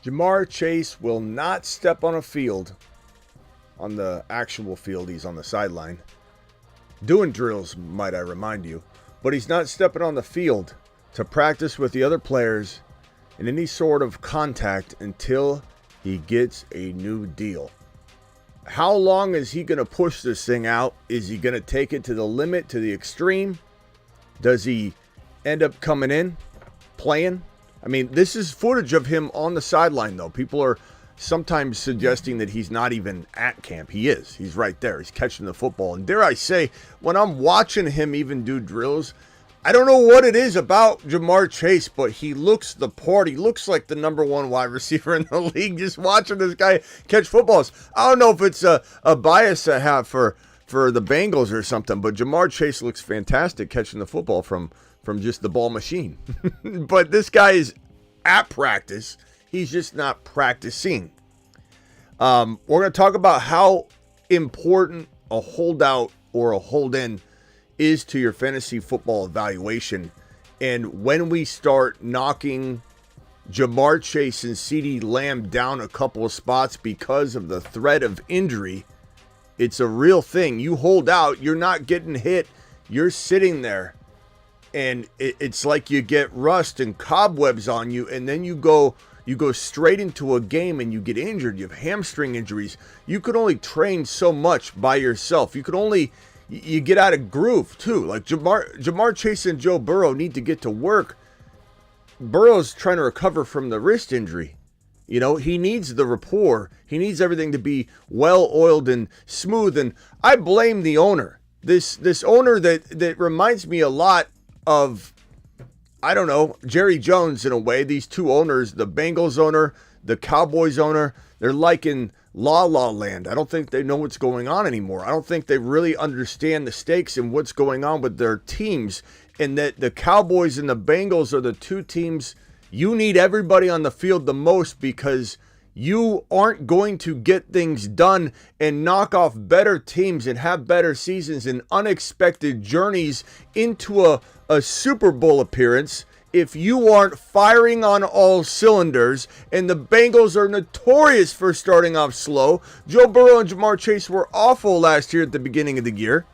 Ja'Marr Chase will not step on a field, on the actual field. He's on the sideline doing drills, might I remind you. But he's not stepping on the field to practice with the other players in any sort of contact until he gets a new deal. How long is he going to push this thing out? Is he going to take it to the limit, to the extreme? Does he end up coming in, playing? I mean, this is footage of him on the sideline, though. People are sometimes suggesting that he's not even at camp. He is. He's right there. He's catching the football. And dare I say, when I'm watching him even do drills, I don't know what it is about Ja'Marr Chase, but he looks the part. He looks like the number one wide receiver in the league just watching this guy catch footballs. I don't know if it's a bias I have for the Bengals or something, but Ja'Marr Chase looks fantastic catching the football from just the ball machine. But this guy is at practice. He's just not practicing. We're going to talk about how important a holdout or a hold-in is to your fantasy football evaluation. And when we start knocking Ja'Marr Chase and CeeDee Lamb down a couple of spots because of the threat of injury, it's a real thing. You hold out, you're not getting hit, you're sitting there. And it's like you get rust and cobwebs on you, and then you go straight into a game and you get injured. You have hamstring injuries. You could only train so much by yourself. You get out of groove too. Like Ja'Marr Chase and Joe Burrow need to get to work. Burrow's trying to recover from the wrist injury. You know, he needs the rapport. He needs everything to be well-oiled and smooth. And I blame the owner. This owner that reminds me a lot of, I don't know, Jerry Jones in a way. These two owners, the Bengals owner, the Cowboys owner, they're like in La La Land. I don't think they know what's going on anymore. I don't think they really understand the stakes and what's going on with their teams, and that the Cowboys and the Bengals are the two teams you need everybody on the field the most, because you aren't going to get things done and knock off better teams and have better seasons and unexpected journeys into a Super Bowl appearance if you aren't firing on all cylinders. And the Bengals are notorious for starting off slow. Joe Burrow and Ja'Marr Chase were awful last year at the beginning of the year.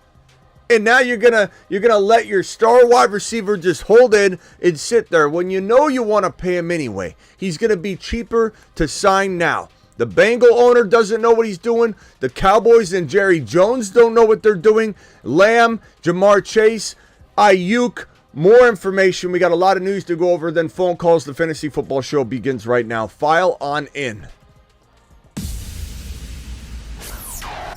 And now you're gonna let your star wide receiver just hold in and sit there when you know you want to pay him anyway. He's gonna be cheaper to sign now. The Bengal owner doesn't know what he's doing. The Cowboys and Jerry Jones don't know what they're doing. Lamb, Ja'Marr Chase, Aiyuk. More information. We got a lot of news to go over. Then phone calls. The Fantasy Football Show begins right now. File on in.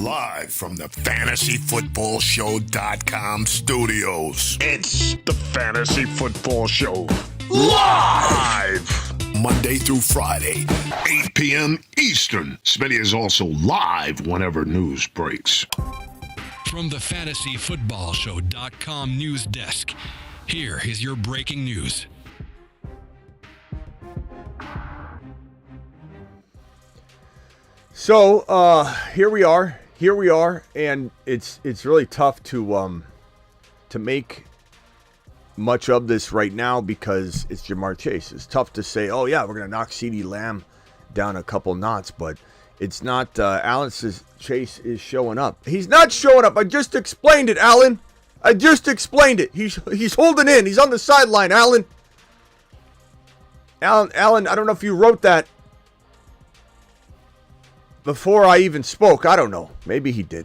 Live from the FantasyFootballShow.com studios. It's the Fantasy Football Show. Live! Monday through Friday, 8 p.m. Eastern. Smitty is also live whenever news breaks. From the FantasyFootballShow.com news desk, here is your breaking news. So, here we are, and it's really tough to make much of this right now because it's Ja'Marr Chase. It's tough to say, oh yeah, we're gonna knock CeeDee Lamb down a couple knots, but it's not. Alan says Chase is showing up. He's not showing up. I just explained it, Alan. I just explained it. He's holding in. He's on the sideline, Alan. Alan, I don't know if you wrote that before I even spoke. I don't know. Maybe he did.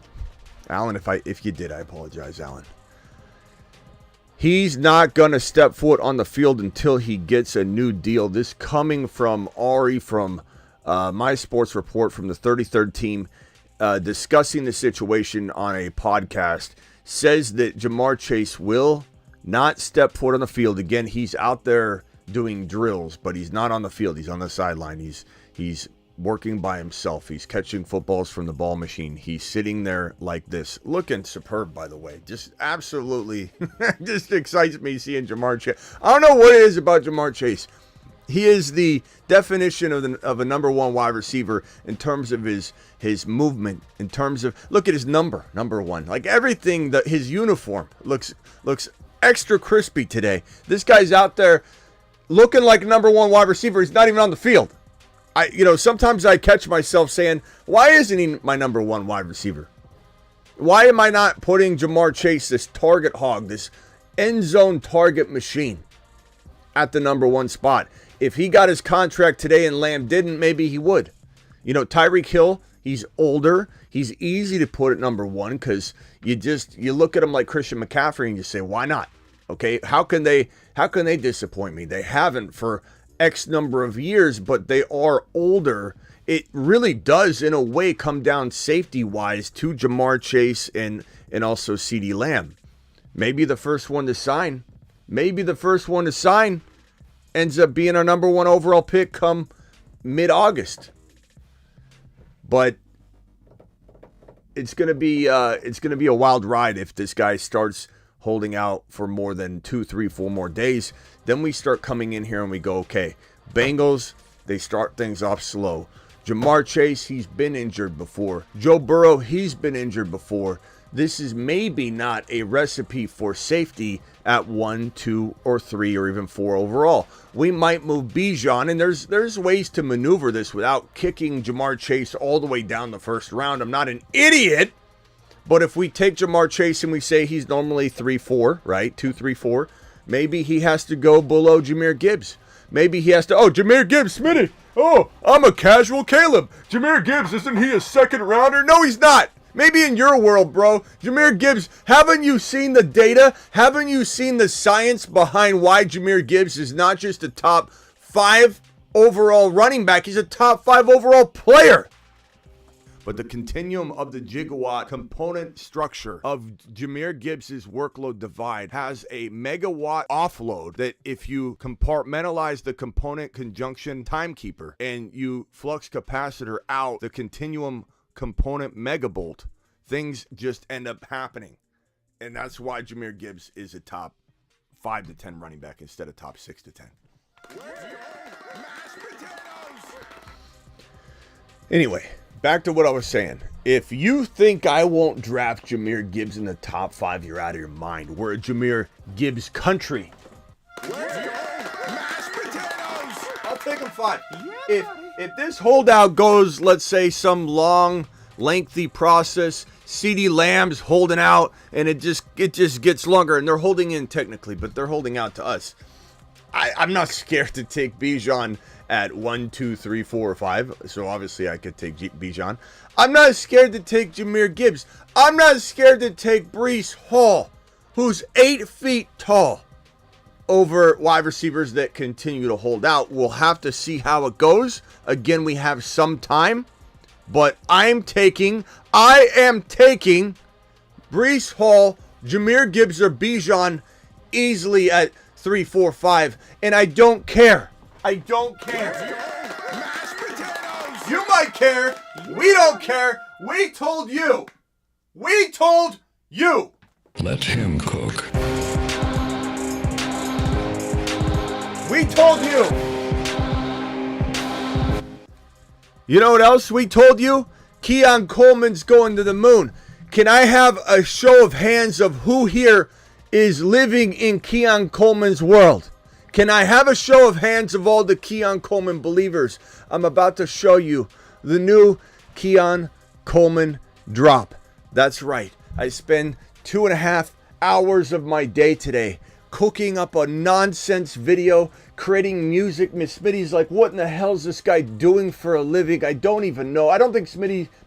Alan, if you did, I apologize, Alan. He's not going to step foot on the field until he gets a new deal. This coming from Ari from My Sports Report from the 33rd team, discussing the situation on a podcast, says that Ja'Marr Chase will not step foot on the field. Again, he's out there doing drills, but he's not on the field. He's on the sideline. He's working by himself. He's catching footballs from the ball machine. He's sitting there like this, looking superb, by the way. Just absolutely, just excites me seeing Ja'Marr Chase. I don't know what it is about Ja'Marr Chase. He is the definition of a number one wide receiver in terms of his movement, in terms of, look at his number one. Like everything, his uniform looks extra crispy today. This guy's out there looking like a number one wide receiver. He's not even on the field. Sometimes I catch myself saying, why isn't he my number one wide receiver? Why am I not putting Jamar Chase, this target hog, this end zone target machine, at the number one spot? If he got his contract today and Lamb didn't, maybe he would. Tyreek Hill, he's older. He's easy to put at number one because you look at him like Christian McCaffrey and you say, why not? Okay, how can they disappoint me? They haven't for X number of years, but they are older. It really does, in a way, come down safety-wise to Jamar Chase and also CeeDee Lamb. Maybe the first one to sign. Ends up being our number one overall pick come mid-August. But it's gonna be a wild ride if this guy starts holding out for more than 2, 3, 4 more days. Then we start coming in here and we go, okay, Bengals, they start things off slow. Jamar Chase, he's been injured before. Joe Burrow, he's been injured before. This is maybe not a recipe for safety at 1, 2, or 3, or even 4 overall. We might move Bijan, and there's ways to maneuver this without kicking Jamar Chase all the way down the first round. I'm not an idiot, but if we take Jamar Chase and we say he's normally 3-4, right? 2, 3, 4, maybe he has to go below Jahmyr Gibbs. Maybe he has to, Jahmyr Gibbs, Smitty. Oh, I'm a casual Caleb. Jahmyr Gibbs, isn't he a second rounder? No, he's not. Maybe in your world, bro. Jahmyr Gibbs, haven't you seen the data? Haven't you seen the science behind why Jahmyr Gibbs is not just a top 5 overall running back? He's a top 5 overall player. But the continuum of the gigawatt component structure of Jahmyr Gibbs' workload divide has a megawatt offload that if you compartmentalize the component conjunction timekeeper and you flux capacitor out the continuum component megabolt, things just end up happening. And that's why Jahmyr Gibbs is a top 5 to 10 running back instead of top 6 to 10. Anyway, back to what I was saying. If you think I won't draft Jahmyr Gibbs in the top 5, you're out of your mind. We're a Jahmyr Gibbs country. I'll take him 5. If this holdout goes, let's say, some long, lengthy process, CeeDee Lamb's holding out, and it just gets longer, and they're holding in technically, but they're holding out to us. I'm not scared to take Bijan at 1, 2, 3, 4, or 5. So obviously I could take Bijan. I'm not scared to take Jahmyr Gibbs. I'm not scared to take Breece Hall, who's 8 feet tall, over wide receivers that continue to hold out. We'll have to see how it goes. Again, we have some time, but I am taking Breece Hall, Jahmyr Gibbs, or Bijan easily at 3, 4, 5, and I don't care. I don't care. You might care. We don't care. We told you. Let him cook. We told you. You know what else we told you? Keon Coleman's going to the moon. Can I have a show of hands of who here is living in Keon Coleman's world? Can I have a show of hands of all the Keon Coleman believers? I'm about to show you the new Keon Coleman drop. That's right. I spend 2.5 hours of my day today cooking up a nonsense video, creating music. Miss Smitty's like, what in the hell is this guy doing for a living? I don't even know. I don't think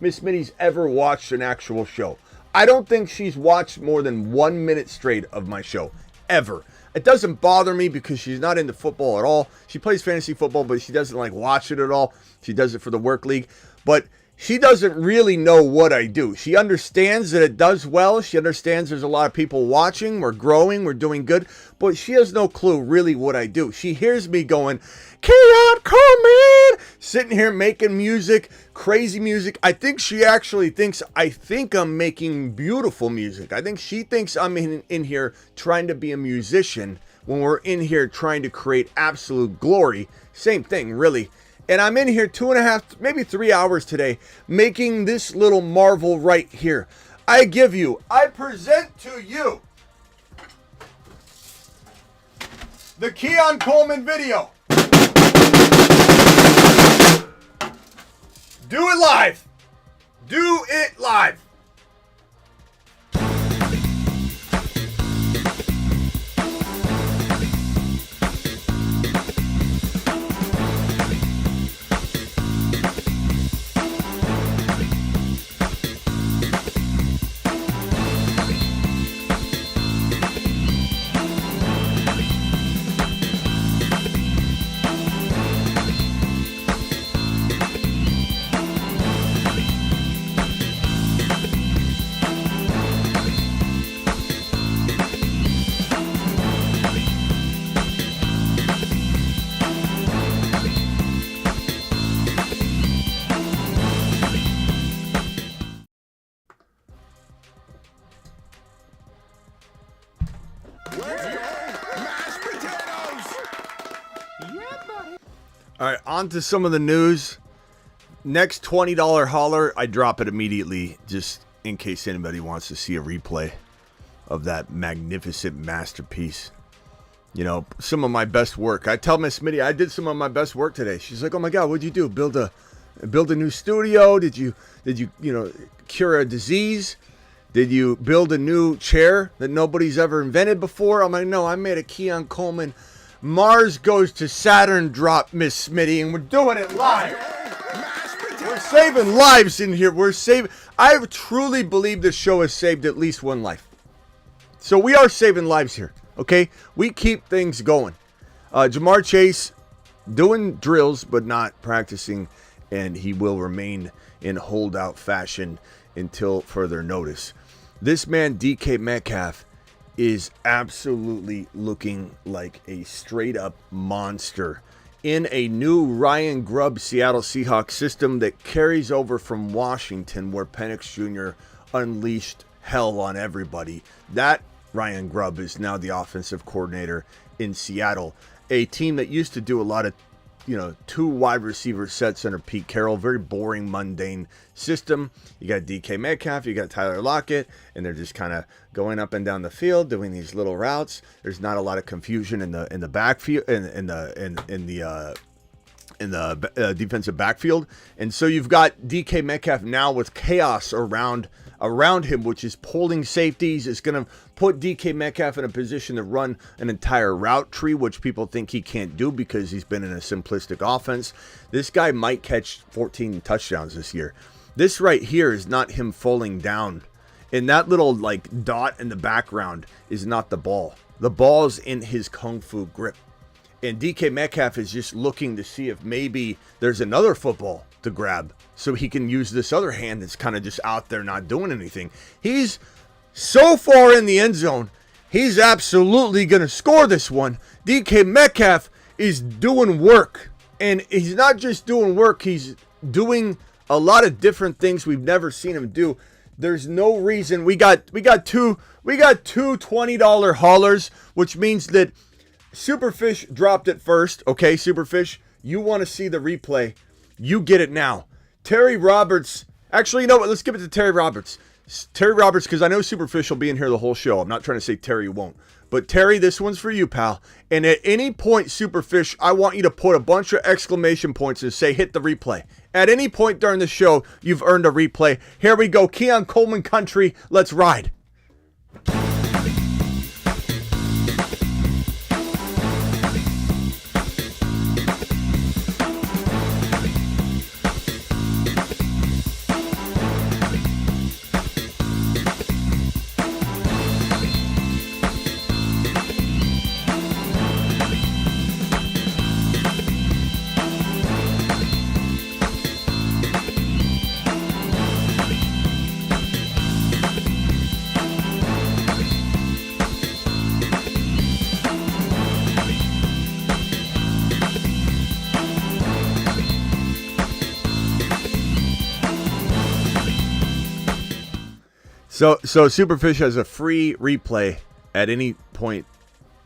Miss Smitty's ever watched an actual show. I don't think she's watched more than 1 minute straight of my show, ever. It doesn't bother me because she's not into football at all. She plays fantasy football, but she doesn't like watch it at all. She does it for the work league. But she doesn't really know what I do. She understands that it does well. She understands there's a lot of people watching. We're growing. We're doing good. But she has no clue really what I do. She hears me going, Keon Coleman, sitting here making music, crazy music. I think she actually thinks I'm making beautiful music. I think she thinks I'm in here trying to be a musician when we're in here trying to create absolute glory. Same thing, really. And I'm in here 2.5, maybe 3 hours today, making this little marvel right here. I present to you the Keon Coleman video. live. Do it live. All right, on to some of the news. Next $20 holler, I drop it immediately just in case anybody wants to see a replay of that magnificent masterpiece. You know, some of my best work. I tell Miss Smitty, I did some of my best work today. She's like, "Oh my God, what'd you do? Build a new studio? Did you cure a disease? Did you build a new chair that nobody's ever invented before?" I'm like, "No, I made a Keon Coleman Mars goes to Saturn drop, Miss Smitty, and we're doing it live. We're saving lives in here. I truly believe this show has saved at least one life. So we are saving lives here, okay? We keep things going. Jamar Chase doing drills but not practicing, and he will remain in holdout fashion until further notice. This man, DK Metcalf, is absolutely looking like a straight up monster in a new Ryan Grubb Seattle Seahawks system that carries over from Washington, where Penix Jr. unleashed hell on everybody. That Ryan Grubb is now the offensive coordinator in Seattle, a team that used to do a lot of two wide receiver sets under Pete Carroll. Very boring, mundane system. You got DK Metcalf, you got Tyler Lockett, and they're just kind of going up and down the field doing these little routes. There's not a lot of confusion in the backfield in the defensive backfield, and so you've got DK Metcalf now with chaos around him, which is pulling safeties. It's going to put DK Metcalf in a position to run an entire route tree, which people think he can't do because he's been in a simplistic offense. This guy might catch 14 touchdowns this year. This right here is not him falling down. And that little dot in the background is not the ball. The ball's in his kung fu grip. And DK Metcalf is just looking to see if maybe there's another football to grab so he can use this other hand that's kind of just out there not doing anything. He's so far in the end zone, he's absolutely going to score this one. DK Metcalf is doing work. And he's not just doing work, he's doing a lot of different things we've never seen him do. There's no reason. We got two $20 haulers, which means that Superfish dropped it first. Okay, Superfish, you want to see the replay. You get it now. Terry Roberts. Actually, you know what? Let's give it to Terry Roberts. Terry Roberts, because I know Superfish will be in here the whole show. I'm not trying to say Terry won't. But Terry, this one's for you, pal. And at any point, Superfish, I want you to put a bunch of exclamation points and say, hit the replay. At any point during the show, you've earned a replay. Here we go. Keon Coleman country. Let's ride. So Superfish has a free replay at any point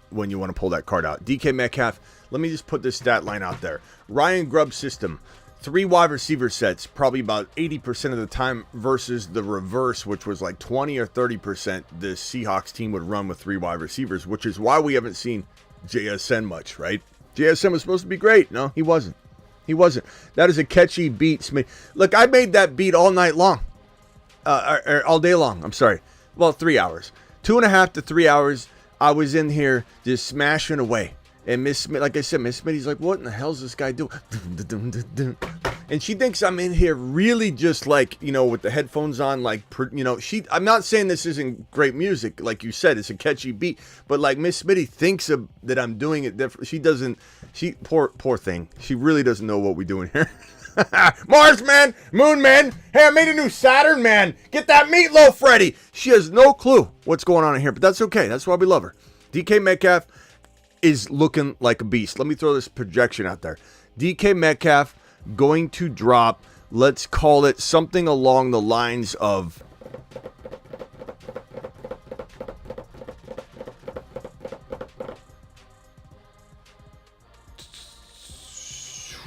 when you want to pull that card out. DK Metcalf, let me just put this stat line out there. Ryan Grubb system, 3 wide receiver sets, probably about 80% of the time versus the reverse, which was like 20 or 30% the Seahawks team would run with 3 wide receivers, which is why we haven't seen JSN much, right? JSN was supposed to be great. No, he wasn't. He wasn't. That is a catchy beat, Smitty. Look, I made that beat all night long. Or all day long. I'm sorry. Well, 3 hours. 2.5 to 3 hours. I was in here just smashing away. And Miss Smith, like I said, Miss Smitty's like, what in the hell is this guy doing? And she thinks I'm in here really just like, you know, with the headphones on, like, you know, I'm not saying this isn't great music. Like you said, it's a catchy beat. But like Miss Smitty thinks that I'm doing it different. She doesn't, poor thing. She really doesn't know what we're doing here. Mars man, Moon man, hey, I made a new Saturn man. Get that meatloaf ready. She has no clue what's going on in here, but that's okay. That's why we love her. DK Metcalf is looking like a beast. Let me throw this projection out there. DK Metcalf going to drop, let's call it something along the lines of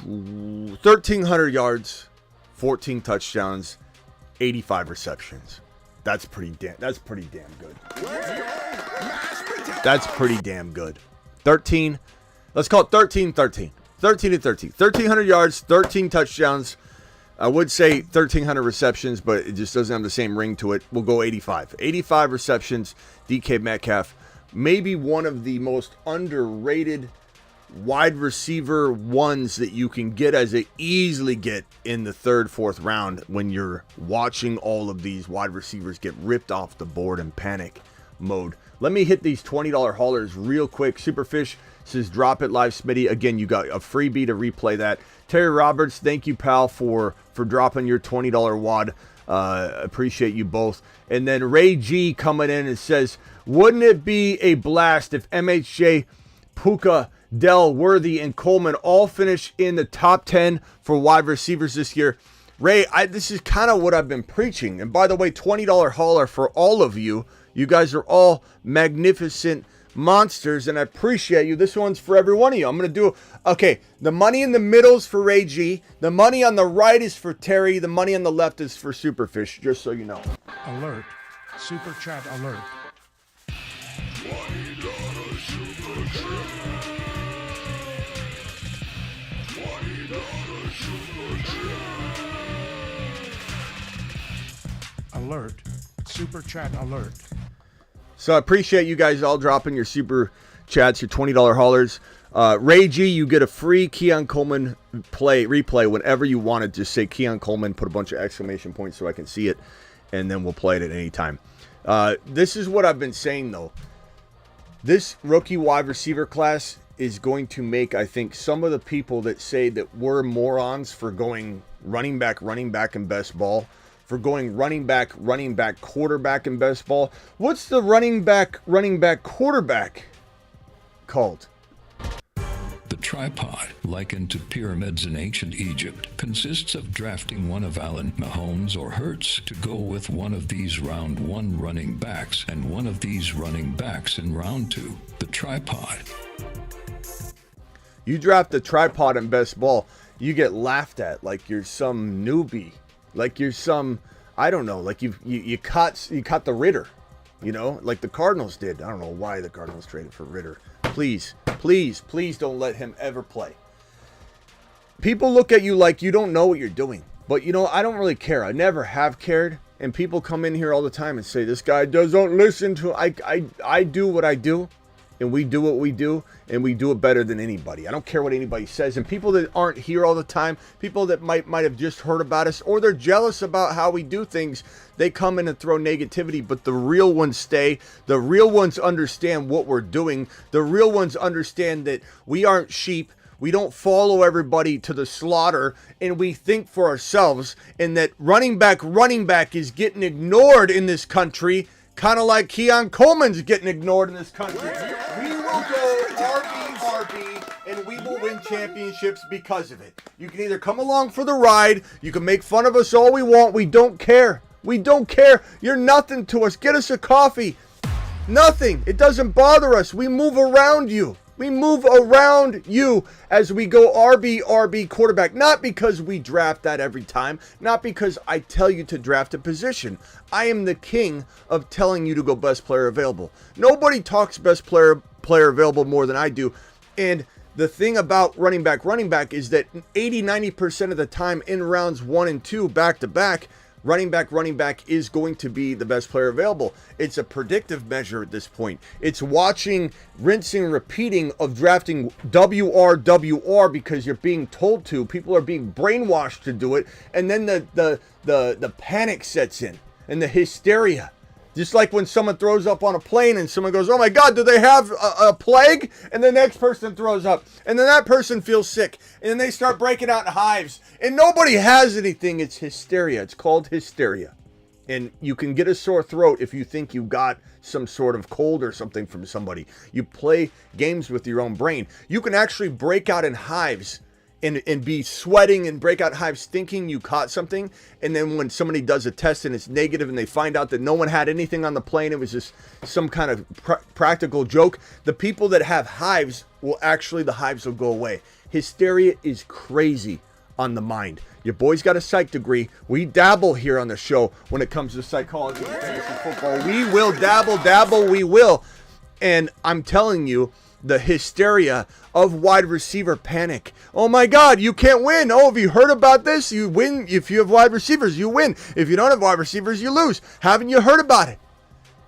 1,300 yards, 14 touchdowns, 85 receptions. That's pretty damn good. That's pretty damn good. 13, let's call it 13 and 13. 1,300 yards, 13 touchdowns. I would say 1,300 receptions, but it just doesn't have the same ring to it. We'll go 85. 85 receptions, DK Metcalf. Maybe one of the most underrated wide receiver ones that you can get as a easily get in the 3rd, 4th round when you're watching all of these wide receivers get ripped off the board in panic mode. Let me hit these $20 haulers real quick. Superfish says, drop it live, Smitty. Again, you got a freebie to replay that. Terry Roberts, thank you, pal, for dropping your $20 wad. Appreciate you both. And then Ray G coming in and says, wouldn't it be a blast if MHJ, Puka, Dell, Worthy, and Coleman all finish in the top 10 for wide receivers this year? Ray, this is kind of what I've been preaching. And by the way, $20 hauler for all of you. You guys are all magnificent monsters, and I appreciate you. This one's for every one of you. I'm going to do, okay, the money in the middle is for Ray G. The money on the right is for Terry. The money on the left is for Superfish, just so you know. Alert. Super chat alert. Alert. Super chat alert. So I appreciate you guys all dropping your super chats, your $20 haulers. Ray G, you get a free Keon Coleman replay whenever you want it. Just say Keon Coleman, put a bunch of exclamation points so I can see it, and then we'll play it at any time. This is what I've been saying, though. This rookie wide receiver class is going to make, I think, some of the people that say that we're morons for going running back, and best ball, for going running back, quarterback, and best ball. What's the running back, quarterback called? The tripod, likened to pyramids in ancient Egypt, consists of drafting one of Allen, Mahomes, or Hurts to go with one of these round 1 running backs and one of these running backs in round 2. The tripod. You draft the tripod in best ball, you get laughed at like you're some newbie. Like you're some, I don't know, like you caught the Ritter, you know, like the Cardinals did. I don't know why the Cardinals traded for Ritter. Please don't let him ever play. People look at you like you don't know what you're doing. But, you know, I don't really care. I never have cared. And people come in here all the time and say, this guy doesn't listen to, I do what I do. And we do what we do, and we do it better than anybody. I don't care what anybody says. And people that aren't here all the time, people that might have just heard about us, or they're jealous about how we do things, they come in and throw negativity. But the real ones stay. The real ones understand what we're doing. The real ones understand that we aren't sheep. We don't follow everybody to the slaughter, and we think for ourselves. And that running back is getting ignored in this country, kind of like Keon Coleman's getting ignored in this country. We will go RB, and we will win championships because of it. You can either come along for the ride, you can make fun of us all we want. We don't care. We don't care. You're nothing to us. Get us a coffee. Nothing. It doesn't bother us. We move around you. We move around you as we go RB quarterback. Not because we draft that every time. Not because I tell you to draft a position. I am the king of telling you to go best player available. Nobody talks best player available more than I do. And The thing about running back is that 80-90% of the time in rounds 1 and 2 back to back, running back is going to be the best player available. It's a predictive measure at this point. It's watching, rinsing, and repeating of drafting WR because you're being told to. People are being brainwashed to do it, and then the panic sets in and the hysteria. Just like when someone throws up on a plane and someone goes, "Oh my God, do they have a plague?" And the next person throws up. And then that person feels sick. And then they start breaking out in hives. And nobody has anything. It's hysteria. It's called hysteria. And you can get a sore throat if you think you got some sort of cold or something from somebody. You play games with your own brain. You can actually break out in hives and be sweating and break out hives thinking you caught something. And then when somebody does a test and it's negative and they find out that no one had anything on the plane, it was just some kind of practical joke. The people that have hives the hives will go away. Hysteria is crazy on the mind. Your boy's got a psych degree. We dabble here on the show when it comes to psychology and fantasy football. We will dabble, we will. And I'm telling you, the hysteria of wide receiver panic. Oh my God, you can't win. Oh, have you heard about this? You win. If you have wide receivers, you win. If you don't have wide receivers, you lose. Haven't you heard about it?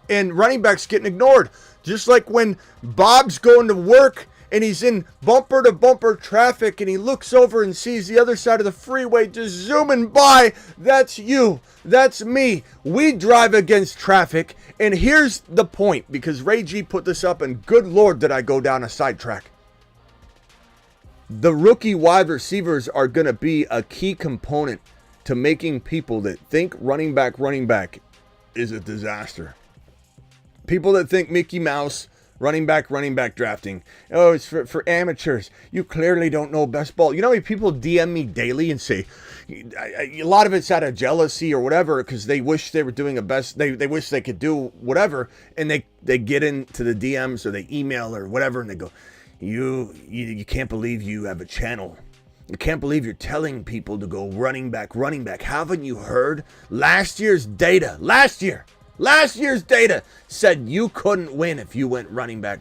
And running backs getting ignored. Just like when Bob's going to work and he's in bumper to bumper traffic and he looks over and sees the other side of the freeway just zooming by. That's you. That's me. We drive against traffic. And here's the point, because Ray G put this up, and good Lord, did I go down a sidetrack. The rookie wide receivers are going to be a key component to making people that think running back is a disaster. People that think Mickey Mouse, running back drafting. Oh, it's for amateurs. You clearly don't know best ball. You know how many people DM me daily and say, a lot of it's out of jealousy or whatever, because they wish they were doing a best, they wish they could do whatever, and they get into the DMs or they email or whatever, and they go, you can't believe you have a channel. You can't believe you're telling people to go running back. Haven't you heard? Last year's data said you couldn't win if you went running back.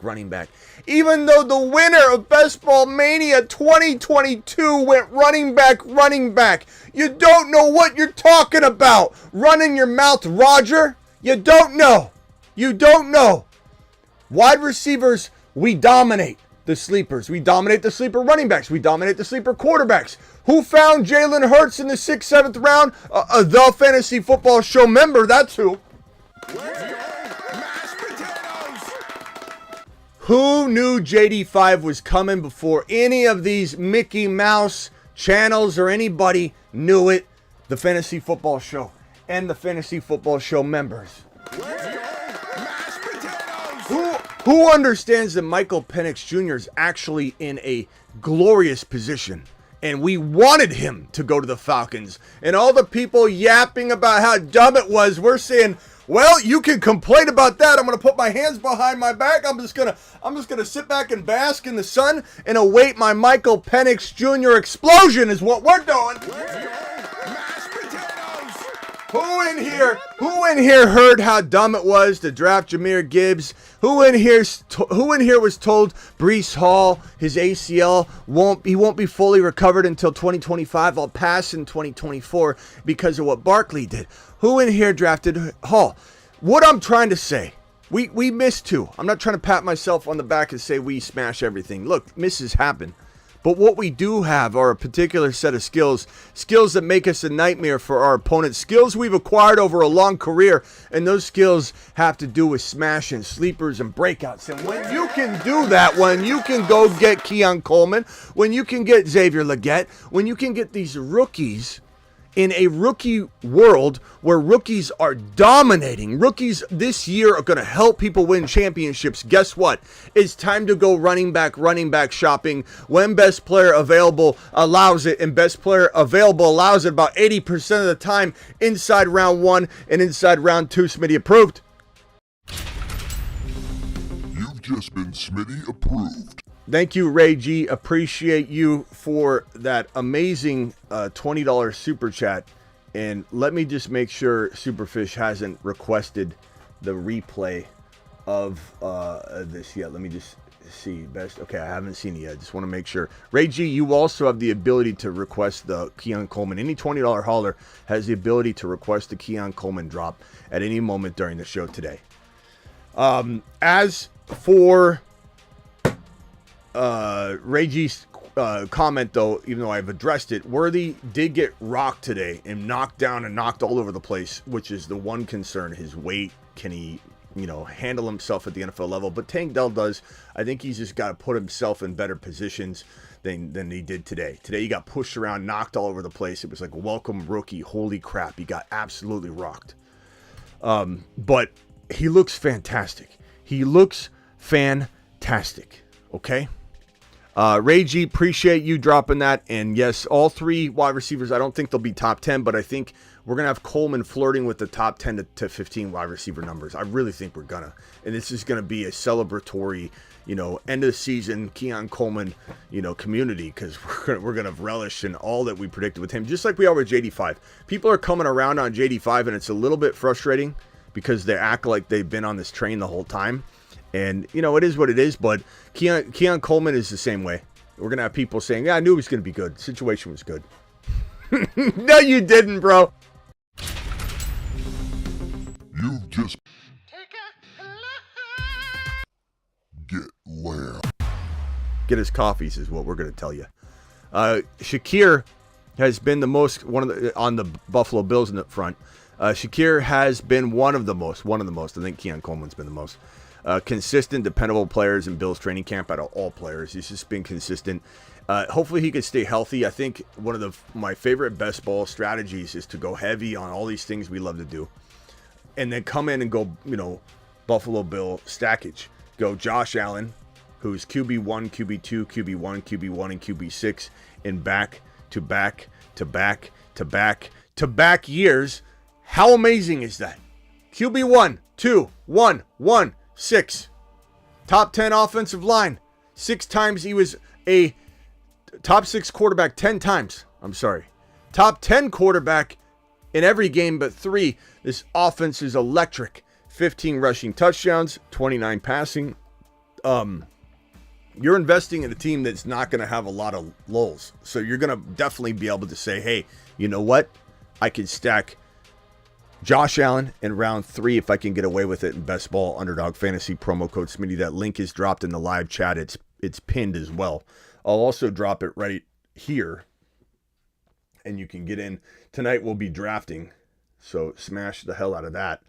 Even though the winner of Best Ball Mania 2022 went running back. You don't know what you're talking about. Running your mouth, Roger. You don't know. Wide receivers, we dominate the sleepers. We dominate the sleeper running backs. We dominate the sleeper quarterbacks. Who found Jalen Hurts in the 6th, 7th round? The Fantasy Football Show member, that's who. Who knew JD5 was coming before any of these Mickey Mouse channels or anybody knew it? The Fantasy Football Show and the Fantasy Football Show members. Who understands that Michael Penix Jr. is actually in a glorious position? And we wanted him to go to the Falcons. And all the people yapping about how dumb it was, we're saying, well, you can complain about that. I'm going to put my hands behind my back. I'm just going to sit back and bask in the sun and await my Michael Penix Jr. explosion is what we're doing. Who in here heard how dumb it was to draft Jahmyr Gibbs? Who in here was told Breece Hall, his ACL won't be fully recovered until 2025? I'll pass in 2024 because of what Barkley did. Who in here drafted Hall? What I'm trying to say, we missed two. I'm not trying to pat myself on the back and say we smash everything. Look, misses happen. But what we do have are a particular set of skills that make us a nightmare for our opponents, skills we've acquired over a long career, and those skills have to do with smashing sleepers and breakouts. And when you can do that, when you can go get Keon Coleman, when you can get Xavier Legette, when you can get these rookies in a rookie world where rookies are dominating, rookies this year are going to help people win championships. Guess what? It's time to go running back shopping when best player available allows it, and best player available allows it about 80% of the time inside round 1 and inside round 2. Smitty approved. You've just been Smitty approved. Thank you, Ray G. Appreciate you for that amazing $20 super chat. And let me just make sure Superfish hasn't requested the replay of this yet. Let me just see, best. Okay, I haven't seen it yet. Just want to make sure. Ray G, you also have the ability to request the Keon Coleman. Any $20 hauler has the ability to request the Keon Coleman drop at any moment during the show today. As for Ray G's comment, though, even though I've addressed it, Worthy did get rocked today and knocked down and knocked all over the place, which is the one concern. His weight, can he, handle himself at the NFL level? But Tank Dell does. I think he's just got to put himself in better positions than he did today. Today he got pushed around, knocked all over the place. It was like, welcome rookie. Holy crap. He got absolutely rocked. But he looks fantastic. He looks fantastic. Okay? Ray G, appreciate you dropping that. And yes, all three wide receivers, I don't think they'll be top 10, but I think we're going to have Coleman flirting with the top 10 to 15 wide receiver numbers. I really think we're going to. And this is going to be a celebratory, end of the season Keon Coleman, community, because we're going to relish in all that we predicted with him, just like we are with JD5. People are coming around on JD5, and it's a little bit frustrating because they act like they've been on this train the whole time. And, it is what it is, but Keon Coleman is the same way. We're going to have people saying, yeah, I knew he was going to be good. The situation was good. No, you didn't, bro. You just get where. Get his coffees is what we're going to tell you. Shakir has been the most, on the Buffalo Bills in the front. Shakir has been one of the most. I think Keon Coleman's been the most. Consistent, dependable players in Bills training camp out of all players. He's just been consistent. Hopefully he could stay healthy. I think one of my favorite best ball strategies is to go heavy on all these things we love to do. And then come in and go, Buffalo Bill stackage. Go Josh Allen, who's QB1, QB2, QB1, QB1, and QB6 in back-to-back years. How amazing is that? QB1, 2, 1, 1, 6. Top 10 offensive line. 6 times he was a top 6 quarterback 10 times. I'm sorry. Top 10 quarterback in every game but 3. This offense is electric. 15 rushing touchdowns, 29 passing. You're investing in a team that's not going to have a lot of lulls. So you're going to definitely be able to say, hey, you know what? I can stack Josh Allen in round 3 if I can get away with it in Best Ball Underdog Fantasy promo code Smitty. That link is dropped in the live chat. It's pinned as well. I'll also drop it right here, and you can get in. Tonight we'll be drafting, so smash the hell out of that.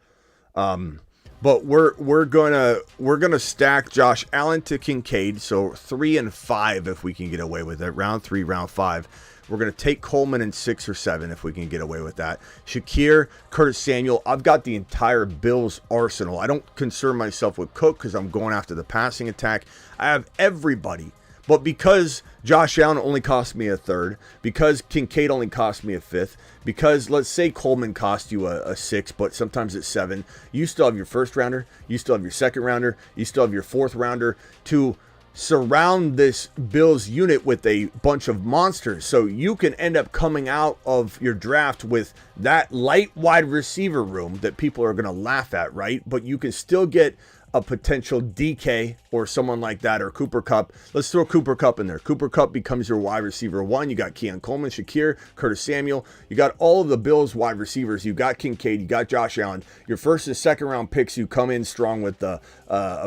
But we're gonna stack Josh Allen to Kincaid, so 3 and 5 if we can get away with it. Round 3, round 5. We're going to take Coleman in 6 or 7 if we can get away with that. Shakir, Curtis Samuel. I've got the entire Bills arsenal. I don't concern myself with Cook because I'm going after the passing attack. I have everybody. But because Josh Allen only cost me a 3rd, because Kincaid only cost me a 5th, because let's say Coleman cost you a 6, but sometimes it's 7, you still have your 1st rounder, you still have your 2nd rounder, you still have your 4th rounder to surround this Bills unit with a bunch of monsters. So you can end up coming out of your draft with that light wide receiver room that people are going to laugh at, right? But you can still get a potential DK or someone like that, or Cooper Kupp. Let's throw Cooper Kupp in there. Cooper Kupp becomes your wide receiver 1. You got Keon Coleman, Shakir, Curtis Samuel. You got all of the Bills wide receivers. You got Kincaid. You got Josh Allen. Your 1st and 2nd round picks, you come in strong with a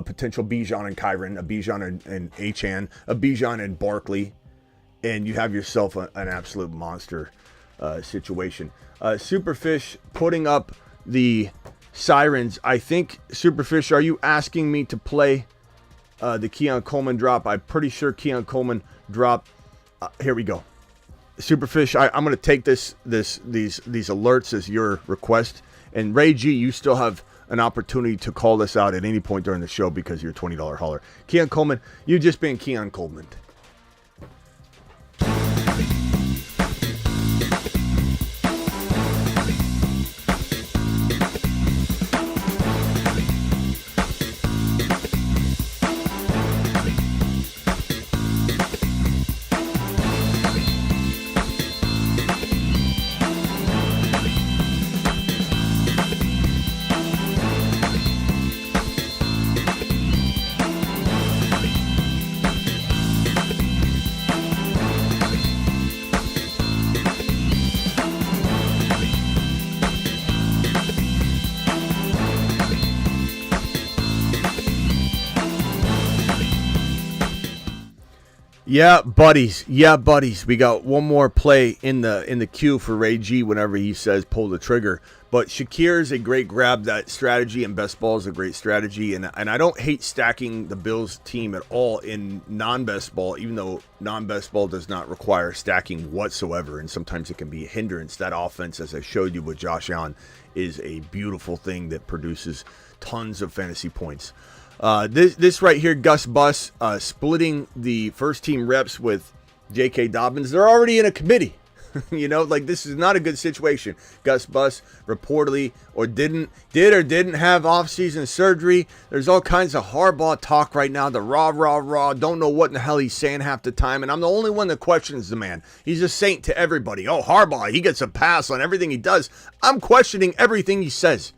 potential Bijan and Kyron, a Bijan and Achane, a Bijan and Barkley, and you have yourself an absolute monster situation. Superfish putting up the Sirens. I think, Superfish, are you asking me to play the Keon Coleman drop? I'm pretty sure Keon Coleman drop. Here we go. Superfish, I'm going to take these alerts as your request. And Ray G, you still have an opportunity to call this out at any point during the show because you're a $20 hauler. Keon Coleman, you just been Keon Coleman. Yeah, buddies. Yeah, buddies. We got one more play in the queue for Ray G whenever he says pull the trigger. But Shakir is a great grab. That strategy, and best ball is a great strategy. And I don't hate stacking the Bills team at all in non-best ball, even though non-best ball does not require stacking whatsoever. And sometimes it can be a hindrance. That offense, as I showed you with Josh Allen, is a beautiful thing that produces tons of fantasy points. This right here, Gus Bus, splitting the first team reps with J.K. Dobbins. They're already in a committee. This is not a good situation. Gus Bus reportedly did or didn't have offseason surgery. There's all kinds of Harbaugh talk right now. The rah. Don't know what in the hell he's saying half the time. And I'm the only one that questions the man. He's a saint to everybody. Oh, Harbaugh, he gets a pass on everything he does. I'm questioning everything he says.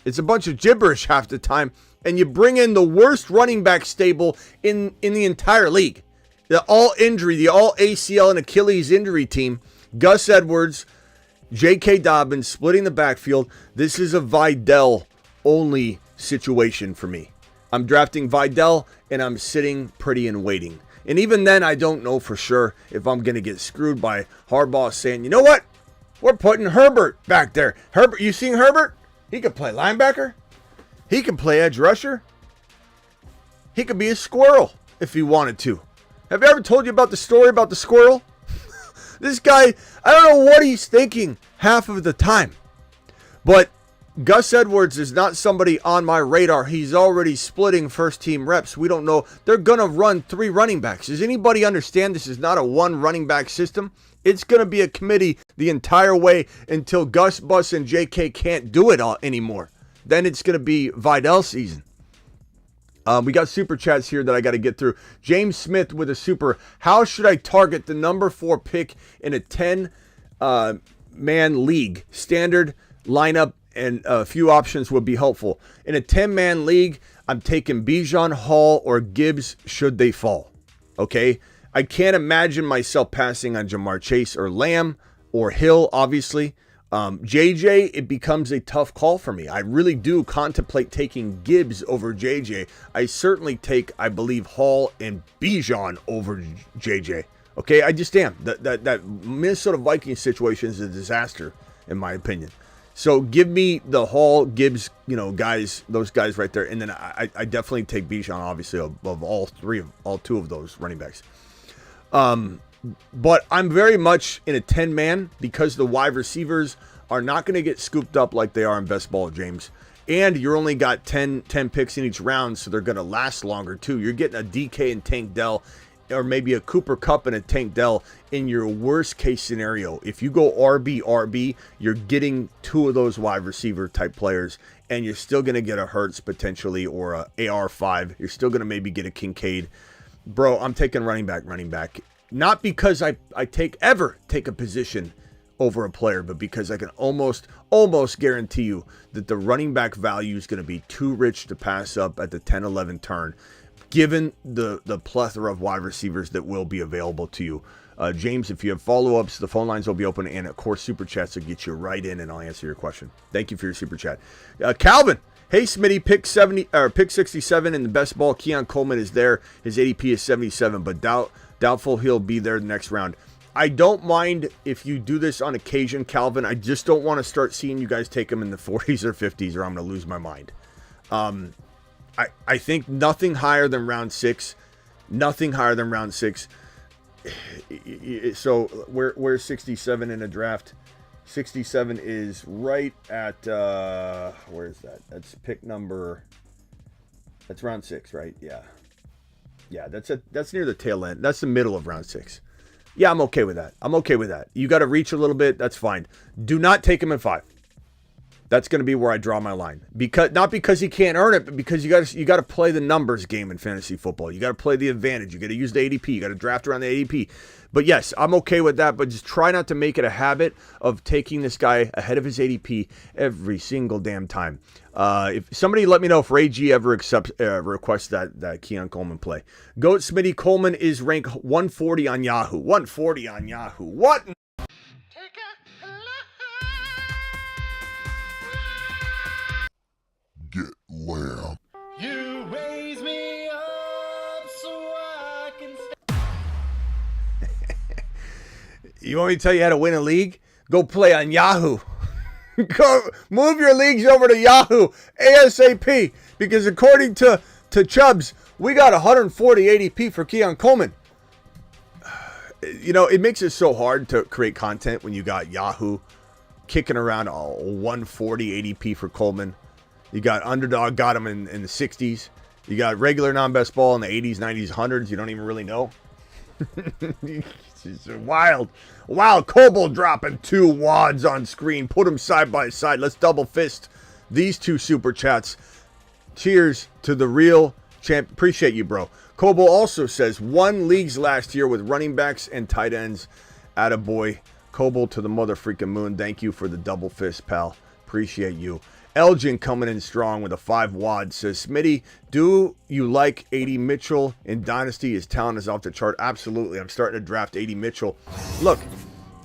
It's a bunch of gibberish half the time. And you bring in the worst running back stable in the entire league. The all ACL and Achilles injury team. Gus Edwards, J.K. Dobbins splitting the backfield. This is a Vidal only situation for me. I'm drafting Vidal and I'm sitting pretty and waiting. And even then, I don't know for sure if I'm going to get screwed by Harbaugh saying, you know what? We're putting Herbert back there. Herbert, you seen Herbert? He could play linebacker. He can play edge rusher. He could be a squirrel if he wanted to. Have I ever told you about the story about the squirrel? This guy, I don't know what he's thinking half of the time. But Gus Edwards is not somebody on my radar. He's already splitting first team reps. We don't know. They're going to run 3 running backs. Does anybody understand this is not a 1 running back system? It's going to be a committee the entire way until Gus Bus and JK can't do it all anymore. Then it's going to be Vidal season. We got super chats here that I got to get through. James Smith with a super. How should I target the number 4 pick in a 10-man league? Standard lineup and a few options would be helpful. In a 10-man league, I'm taking Bijan, Hall, or Gibbs should they fall. Okay? I can't imagine myself passing on Jamar Chase or Lamb or Hill, obviously. JJ, it becomes a tough call for me. I really do contemplate taking Gibbs over JJ. I certainly take, I believe, Hall and Bijan over JJ. Okay, I just am. That Minnesota Vikings situation is a disaster, in my opinion. So give me the Hall, Gibbs, guys, those guys right there. And then I definitely take Bijan, obviously, of all 2 of those running backs. But I'm very much in a 10-man because the wide receivers are not going to get scooped up like they are in best ball, James. And you're only got 10 picks in each round, so they're going to last longer, too. You're getting a DK and Tank Dell, or maybe a Cooper Kupp and a Tank Dell in your worst-case scenario. If you go RB, you're getting 2 of those wide receiver-type players, and you're still going to get a Hurts, potentially, or a AR5. You're still going to maybe get a Kincaid. Bro, I'm taking running back. Not because I ever take a position over a player, but because I can almost guarantee you that the running back value is going to be too rich to pass up at the 10-11 turn, given the plethora of wide receivers that will be available to you. James, if you have follow-ups, the phone lines will be open, and of course, super chats will get you right in, and I'll answer your question. Thank you for your super chat. Calvin, hey Smitty, pick 67 in the best ball. Keon Coleman is there. His ADP is 77, but doubtful he'll be there the next round. I don't mind if you do this on occasion, Calvin. I just don't want to start seeing you guys take him in the 40s or 50s, or I'm going to lose my mind. I think nothing higher than round 6. Nothing higher than round 6. So where's 67 in a draft? 67 is right at where is that? That's pick number. That's round 6, right? Yeah, that's near the tail end. That's the middle of round 6. Yeah, I'm okay with that. You got to reach a little bit. That's fine. Do not take him in 5. That's going to be where I draw my line. Not because he can't earn it, but because you got to play the numbers game in fantasy football. You got to play the advantage. You got to use the ADP. You got to draft around the ADP. But yes, I'm okay with that. But just try not to make it a habit of taking this guy ahead of his ADP every single damn time. If somebody let me know if Ray G ever requests that Keon Coleman play. Goat Smitty, Coleman is ranked 140 on Yahoo. 140 on Yahoo. What? Get lamb. You raise me up so I can You want me to tell you how to win a league? Go play on Yahoo. Go move your leagues over to Yahoo ASAP, because according to Chubbs, we got 140 ADP for Keon Coleman. You know, it makes it so hard to create content when you got Yahoo kicking around a 140 ADP for Coleman. You got Underdog, got him in the 60s. You got regular non-best ball in the 80s, 90s, 100s. You don't even really know. It's wild. Coble dropping 2 wads on screen. Put them side by side. Let's double fist these 2 super chats. Cheers to the real champ. Appreciate you, bro. Coble also says, won leagues last year with running backs and tight ends. Attaboy. Coble to the mother freaking moon. Thank you for the double fist, pal. Appreciate you. Elgin coming in strong with a 5 wad says, Smitty, do you like Adonai Mitchell in Dynasty? His talent is off the chart. Absolutely. I'm starting to draft Adonai Mitchell. Look,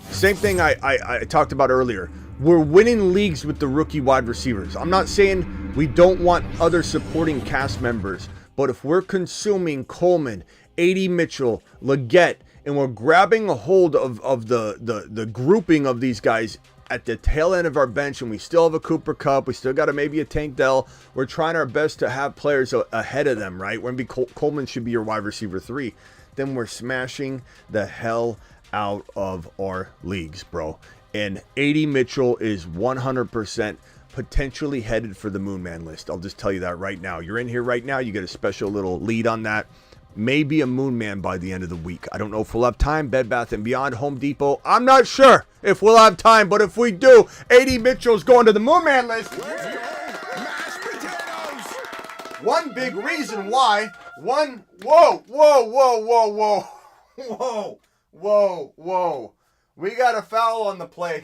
same thing I talked about earlier. We're winning leagues with the rookie wide receivers. I'm not saying we don't want other supporting cast members, but if we're consuming Coleman, Adonai Mitchell, Leggett, and we're grabbing a hold of the grouping of these guys at the tail end of our bench, and we still have a Cooper Kupp, we still got maybe a Tank Dell, we're trying our best to have players ahead of them, right? When Coleman should be your wide receiver 3, then we're smashing the hell out of our leagues, bro. And Adonai Mitchell is 100% potentially headed for the Moon Man list. I'll just tell you that right now. You're in here right now, you get a special little lead on that. Maybe a Moon Man by the end of the week. I don't know if we'll have time. Bed Bath & Beyond, Home Depot. I'm not sure if we'll have time, but if we do, Adonai Mitchell's going to the Moon Man list. Mashed potatoes. One big reason why. Whoa. We got a foul on the play.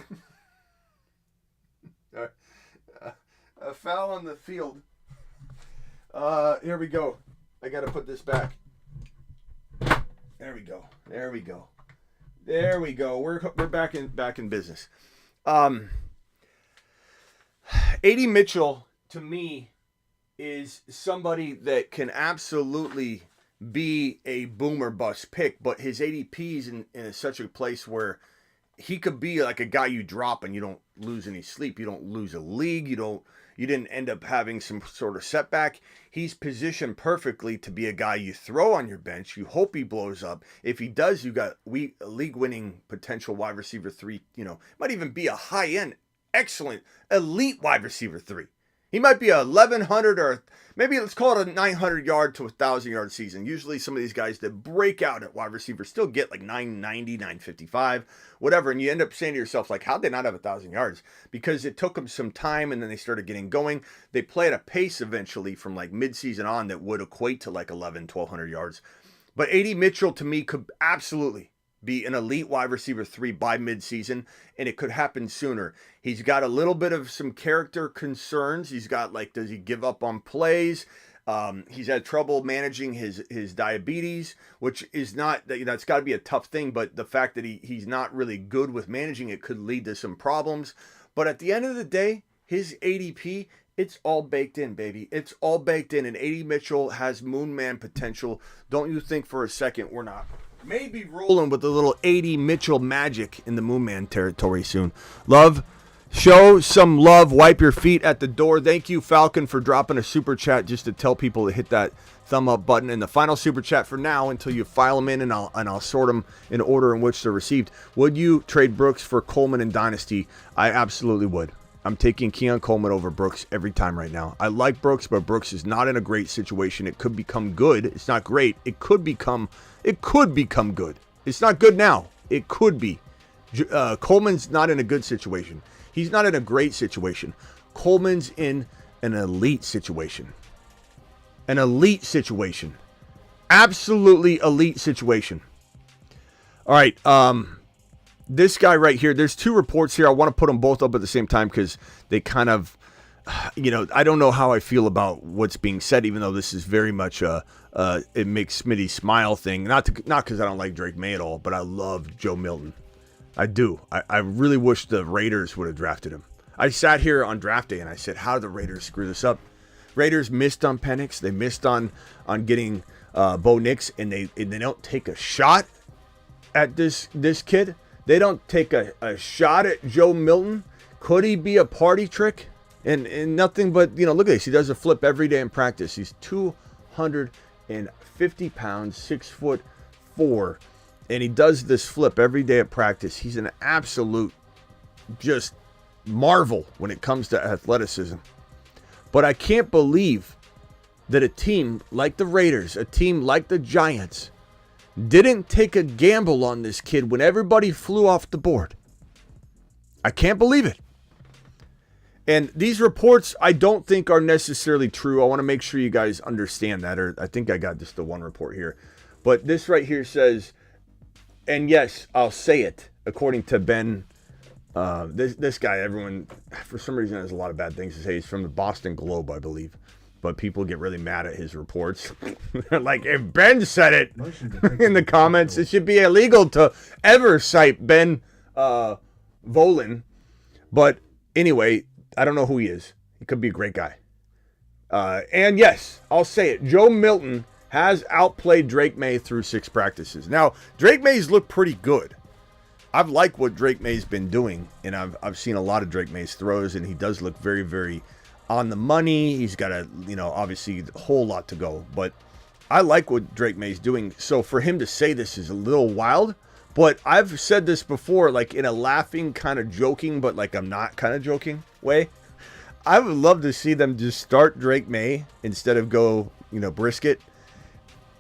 A foul on the field. Here we go. I got to put this back. There we go. We're back in business. Adonai Mitchell, to me, is somebody that can absolutely be a boomer bust pick, but his ADP is in such a place where he could be like a guy you drop and you don't lose any sleep. You don't lose a league. You didn't end up having some sort of setback. He's positioned perfectly to be a guy you throw on your bench. You hope he blows up. If he does, you got a league-winning potential wide receiver 3. Might even be a high-end, excellent, elite wide receiver 3. He might be a 1,100 or maybe let's call it a 900-yard to 1,000-yard season. Usually some of these guys that break out at wide receiver still get like 990, 955, whatever. And you end up saying to yourself, like, how'd they not have 1,000 yards? Because it took them some time and then they started getting going. They play at a pace eventually from like mid-season on that would equate to like 1,100 yards. But Adonai Mitchell to me could absolutely be an elite wide receiver 3 by mid-season, and it could happen sooner. He's got a little bit of some character concerns. He's got does he give up on plays? He's had trouble managing his diabetes, which is not, it's got to be a tough thing, but the fact that he's not really good with managing it could lead to some problems. But at the end of the day, his ADP, it's all baked in, baby. It's all baked in, and Adonai Mitchell has Moon Man potential. Don't you think for a second we're not maybe rolling with a little Adonai Mitchell magic in the Moon Man territory soon. Love, show some love, wipe your feet at the door. Thank you, Falcon, for dropping a super chat just to tell people to hit that thumb up button. And the final super chat for now, until you file them in, and I'll sort them in order in which they're received. Would you trade Brooks for Coleman in Dynasty? I absolutely would. I'm taking Keon Coleman over Brooks every time right now. I like Brooks, but Brooks is not in a great situation. It could become good. It's not great. It could become good. It's not good now. It could be. Coleman's not in a good situation. He's not in a great situation. Coleman's in an elite situation. An elite situation. Absolutely elite situation. All right. This guy right here, there's 2 reports here. I want to put them both up at the same time because they kind of, I don't know how I feel about what's being said, even though this is very much it makes Smitty smile thing. Not because I don't like Drake May at all, but I love Joe Milton. I do. I really wish the Raiders would have drafted him. I sat here on draft day and I said, how did the Raiders screw this up? Raiders missed on Penix. They missed on getting Bo Nix, and they don't take a shot at this kid. They don't take a shot at Joe Milton. Could he be a party trick? And nothing but, look at this. He does a flip every day in practice. He's 250 pounds, 6'4", and he does this flip every day at practice. He's an absolute just marvel when it comes to athleticism. But I can't believe that a team like the Raiders, a team like the Giants, didn't take a gamble on this kid when everybody flew off the board. I can't believe it. And these reports I don't think are necessarily true. I want to make sure you guys understand that. Or I think I got just the one report here. But this right here says, and yes, I'll say it, according to Ben. This guy, everyone, for some reason, has a lot of bad things to say. He's from the Boston Globe, I believe. But people get really mad at his reports. They're like, if Ben said it in the comments, it should be illegal to ever cite Ben Volin. But anyway, I don't know who he is. He could be a great guy. And yes, I'll say it. Joe Milton has outplayed Drake May through 6 practices. Now, Drake May's looked pretty good. I've liked what Drake May's been doing, and I've seen a lot of Drake May's throws, and he does look very, very on the money. He's got obviously a whole lot to go, but I like what Drake May's doing. So for him to say this is a little wild, but I've said this before, like in a laughing, kind of joking, but like I'm not kind of joking way. I would love to see them just start Drake May instead of go, Brisket.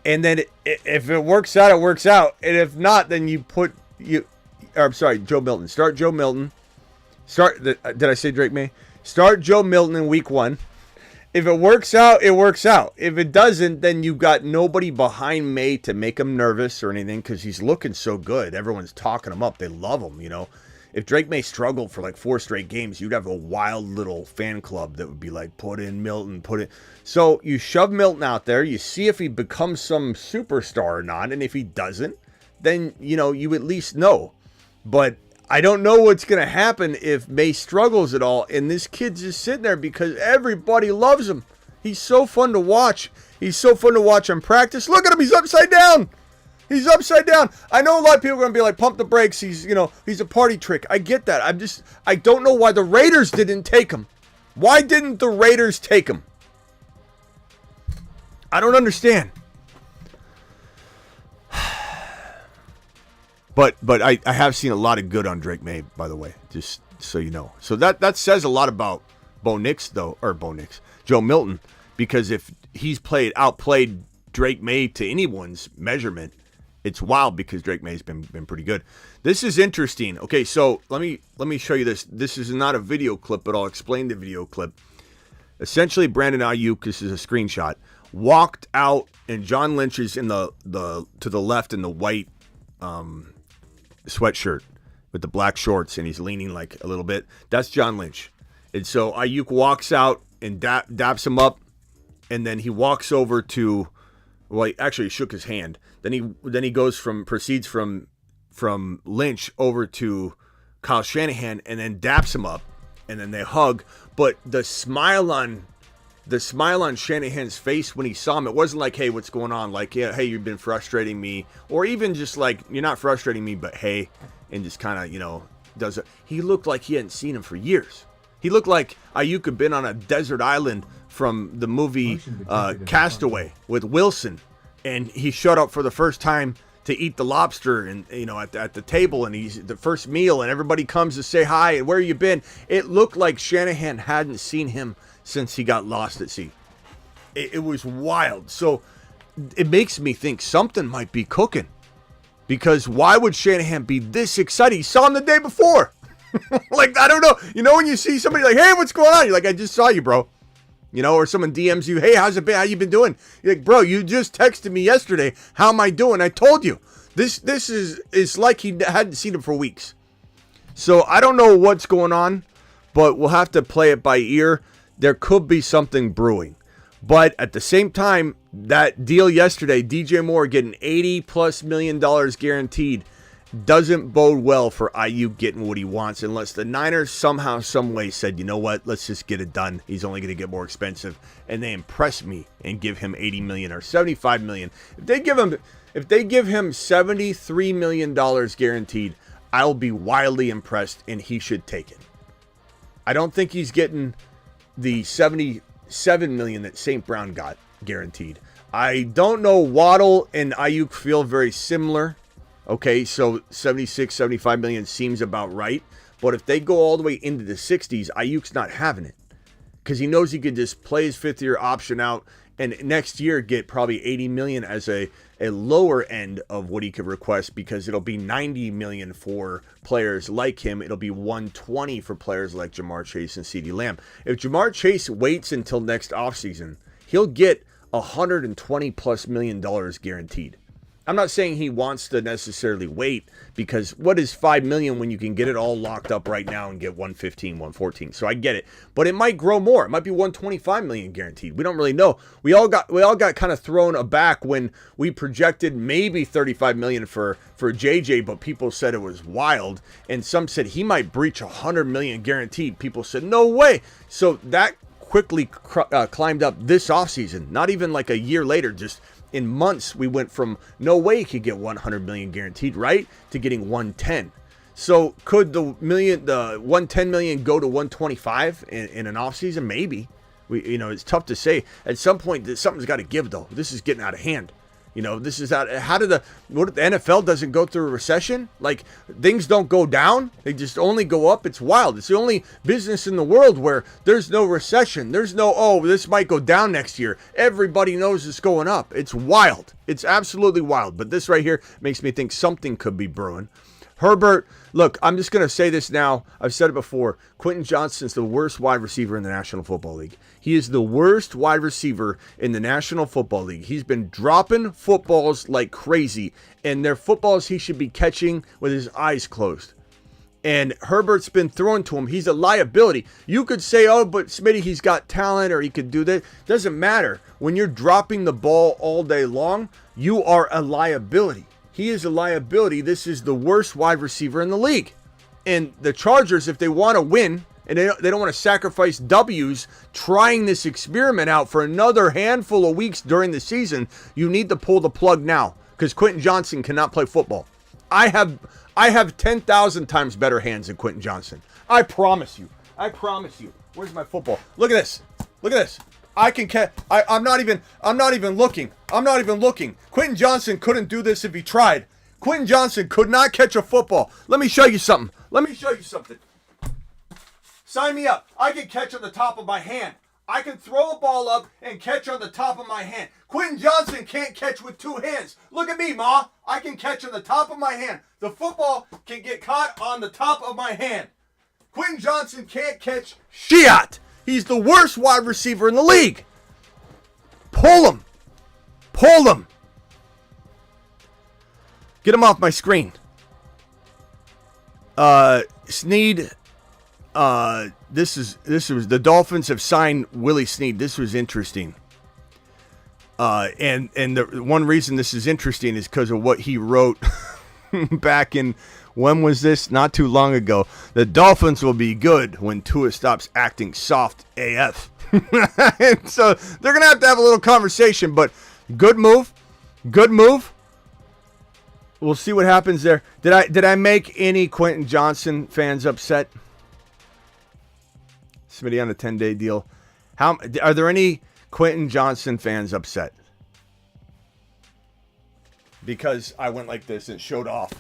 And then if it works out, it works out. And if not, then Joe Milton. Start Joe Milton. Did I say Drake May? Start Joe Milton in week 1. If it works out, it works out. If it doesn't, then you've got nobody behind May to make him nervous or anything because he's looking so good. Everyone's talking him up. They love him, If Drake May struggled for like 4 straight games, you'd have a wild little fan club that would be like, put in Milton, put it. So you shove Milton out there. You see if he becomes some superstar or not. And if he doesn't, then, you at least know. But I don't know what's going to happen if May struggles at all. And this kid's just sitting there because everybody loves him. He's so fun to watch. He's so fun to watch in practice. Look at him. He's upside down. He's upside down. I know a lot of people are going to be like, pump the brakes. He's a party trick. I get that. I don't know why the Raiders didn't take him. Why didn't the Raiders take him? I don't understand. But I have seen a lot of good on Drake May, by the way, just so you know. So that says a lot about Joe Milton, because if he's outplayed Drake May to anyone's measurement, it's wild because Drake May's been pretty good. This is interesting. Okay, so let me show you this. This is not a video clip, but I'll explain the video clip. Essentially, Brandon Aiyuk, this is a screenshot, walked out, and John Lynch is in to the left in the white sweatshirt with the black shorts, and he's leaning like a little bit. That's John Lynch. And so Aiyuk walks out and daps him up, and then he walks over to, well, he actually shook his hand. Then he proceeds from Lynch over to Kyle Shanahan, and then daps him up, and then they hug. But the smile on Shanahan's face when he saw him, it wasn't like, hey, what's going on? Like, yeah, hey, you've been frustrating me. Or even just like, you're not frustrating me, but hey, and just kind of, does it. He looked like he hadn't seen him for years. He looked like Aiyuk had been on a desert island from the movie Castaway with Wilson. And he showed up for the first time to eat the lobster and, at the table, and he's the first meal, and everybody comes to say hi and where you been. It looked like Shanahan hadn't seen him since he got lost at sea. It was wild. So it makes me think something might be cooking, because why would Shanahan be this excited? He saw him the day before. Like, I don't know. When you see somebody like, hey, what's going on? You're like, I just saw you, bro. Or someone DMs you, hey, how's it been? How you been doing? You're like, bro, you just texted me yesterday. How am I doing? I told you. This is like he hadn't seen him for weeks. So I don't know what's going on, but we'll have to play it by ear. There could be something brewing. But at the same time, that deal yesterday, DJ Moore getting $80+ million guaranteed, doesn't bode well for Aiyuk getting what he wants, unless the Niners somehow, some way said, you know what, let's just get it done. He's only going to get more expensive, and they impress me and give him $80 million or $75 million. If they give him $73 million guaranteed, I'll be wildly impressed, and he should take it. I don't think he's getting the $77 million that St. Brown got guaranteed. I don't know. Waddle and Aiyuk feel very similar. Okay, so 76, 75 million seems about right. But if they go all the way into the 60s, Ayuk's not having it. Because he knows he could just play his fifth-year option out and next year get probably 80 million as a lower end of what he could request, because it'll be 90 million for players like him. It'll be 120 for players like Jamar Chase and CeeDee Lamb. If Jamar Chase waits until next offseason, he'll get $120+ million guaranteed. I'm not saying he wants to necessarily wait, because what is $5 million when you can get it all locked up right now and get 115, 114? So I get it, but it might grow more. It might be 125 million guaranteed. We don't really know. We all got kind of thrown aback when we projected maybe 35 million for JJ, but people said it was wild, and some said he might breach 100 million guaranteed. People said no way. So that quickly climbed up this offseason. Not even like a year later, just in months, we went from no way he could get 100 million guaranteed, right, to getting 110. So could the 110 million go to 125 in an offseason? Maybe. It's tough to say. At some point, something's got to give, though. This is getting out of hand. This is out. How did the NFL doesn't go through a recession? Like, things don't go down. They just only go up. It's wild. It's the only business in the world where there's no recession. There's no, this might go down next year. Everybody knows it's going up. It's wild. It's absolutely wild. But this right here makes me think something could be brewing. Herbert, look, I'm just going to say this now. I've said it before. Quentin Johnston's the worst wide receiver in the National Football League. He is the worst wide receiver in the National Football League. He's been dropping footballs like crazy, and they're footballs he should be catching with his eyes closed. And Herbert's been thrown to him. He's a liability. You could say, but Smitty, he's got talent, or he could do that. Doesn't matter. When you're dropping the ball all day long, you are a liability. He is a liability. This is the worst wide receiver in the league. And the Chargers, if they want to win, and they don't want to sacrifice W's trying this experiment out for another handful of weeks during the season, you need to pull the plug now, because Quentin Johnston cannot play football. I have 10,000 times better hands than Quentin Johnston. I promise you. Where's my football? Look at this. I can catch. I'm not even looking. Quentin Johnston couldn't do this if he tried. Quentin Johnston could not catch a football. Let me show you something. Sign me up. I can catch on the top of my hand. I can throw a ball up and catch on the top of my hand. Quentin Johnston can't catch with two hands. Look at me, Ma. I can catch on the top of my hand. The football can get caught on the top of my hand. Quentin Johnston can't catch shit. He's the worst wide receiver in the league. Pull him. Get him off my screen. Snead. This was the Dolphins have signed Willie Snead. This was interesting. And the one reason this is interesting is because of what he wrote back in, when was this? Not too long ago. The Dolphins will be good when Tua stops acting soft AF. And so they're going to have a little conversation, but good move. We'll see what happens there. Did I make any Quentin Johnston fans upset? Smitty on a 10-day deal. Are there any Quentin Johnston fans upset? Because I went like this and showed off.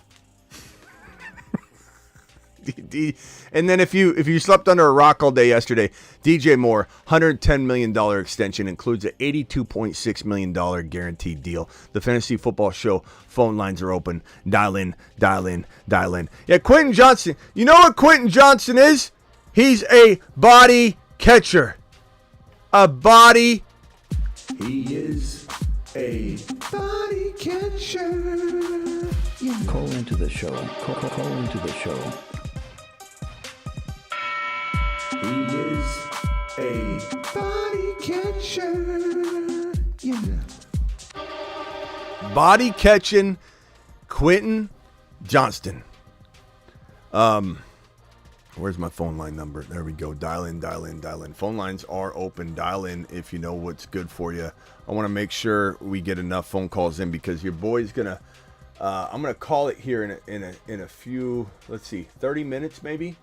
And then if you slept under a rock all day yesterday, DJ Moore, $110 million extension, includes an $82.6 million guaranteed deal. The Fantasy Football Show phone lines are open. Dial in. Yeah, Quentin Johnston. You know what Quentin Johnston is? He's a body catcher. He is a body catcher. Yeah. Call into the show. Call into the show. He is a body catcher. Yeah. Body catching Quentin Johnston. Where's my phone line number? There we go. Dial in. Phone lines are open. Dial in if you know what's good for you. I want to make sure we get enough phone calls in because your boy's going to I'm gonna call it here in a few. Let's see, 30 minutes maybe.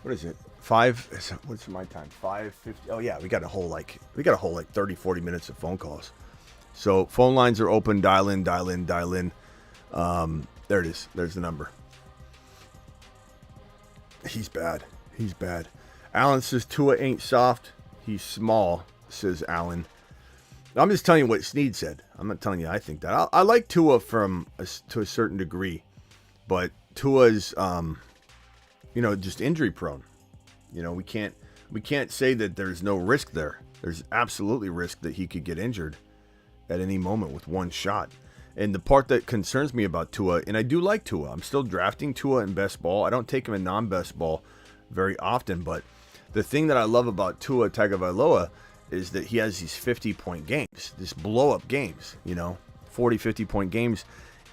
What is it? What's my time? 5:50. Oh yeah, we got a whole like 30, 40 minutes of phone calls. So phone lines are open. Dial in. There it is. There's the number. He's bad. Alan says Tua ain't soft. He's small, says Alan. I'm just telling you what Sneed said. I'm not telling you I think that. I like Tua to a certain degree, but Tua's just injury prone. We can't say that there's no risk there. There's absolutely risk that he could get injured at any moment with one shot. And the part that concerns me about Tua, and I do like Tua, I'm still drafting Tua in best ball. I don't take him in non-best ball very often, but the thing that I love about Tua Tagovailoa is that he has these 50-point games, these blow-up games, 40, 50-point games.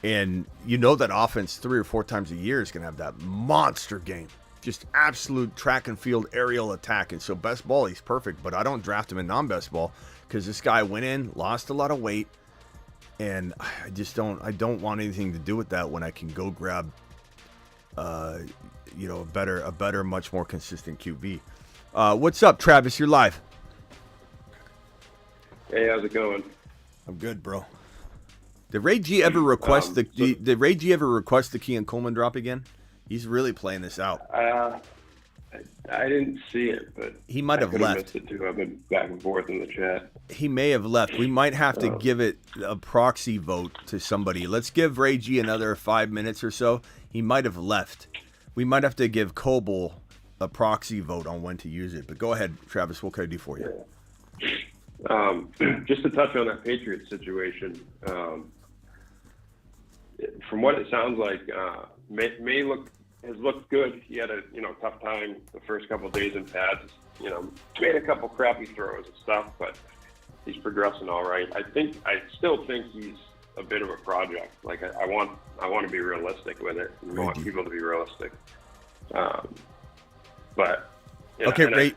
And that offense 3 or 4 times a year is going to have that monster game. Just absolute track and field aerial attack. And so best ball, he's perfect, but I don't draft him in non-best ball because this guy went in, lost a lot of weight, and I don't want anything to do with that when I can go grab a better, much more consistent QB. What's up, Travis? You're live. Hey, how's it going? I'm good, bro. Did Ray G ever request Did Ray G ever request the Keon Coleman drop again? He's really playing this out. I didn't see it, but he might have left. Missed it too. I've been back and forth in the chat. He may have left. We might have to give it a proxy vote to somebody. Let's give Ray G another 5 minutes or so. He might have left. We might have to give Coble a proxy vote on when to use it. But go ahead, Travis. What can I do for you? Just to touch on that Patriots situation, from what it sounds like, May has looked good. He had a tough time the first couple of days in pads. Made a couple crappy throws and stuff, but he's progressing all right. I still think he's a bit of a project. Like I want to be realistic with it. I want people to be realistic. But okay,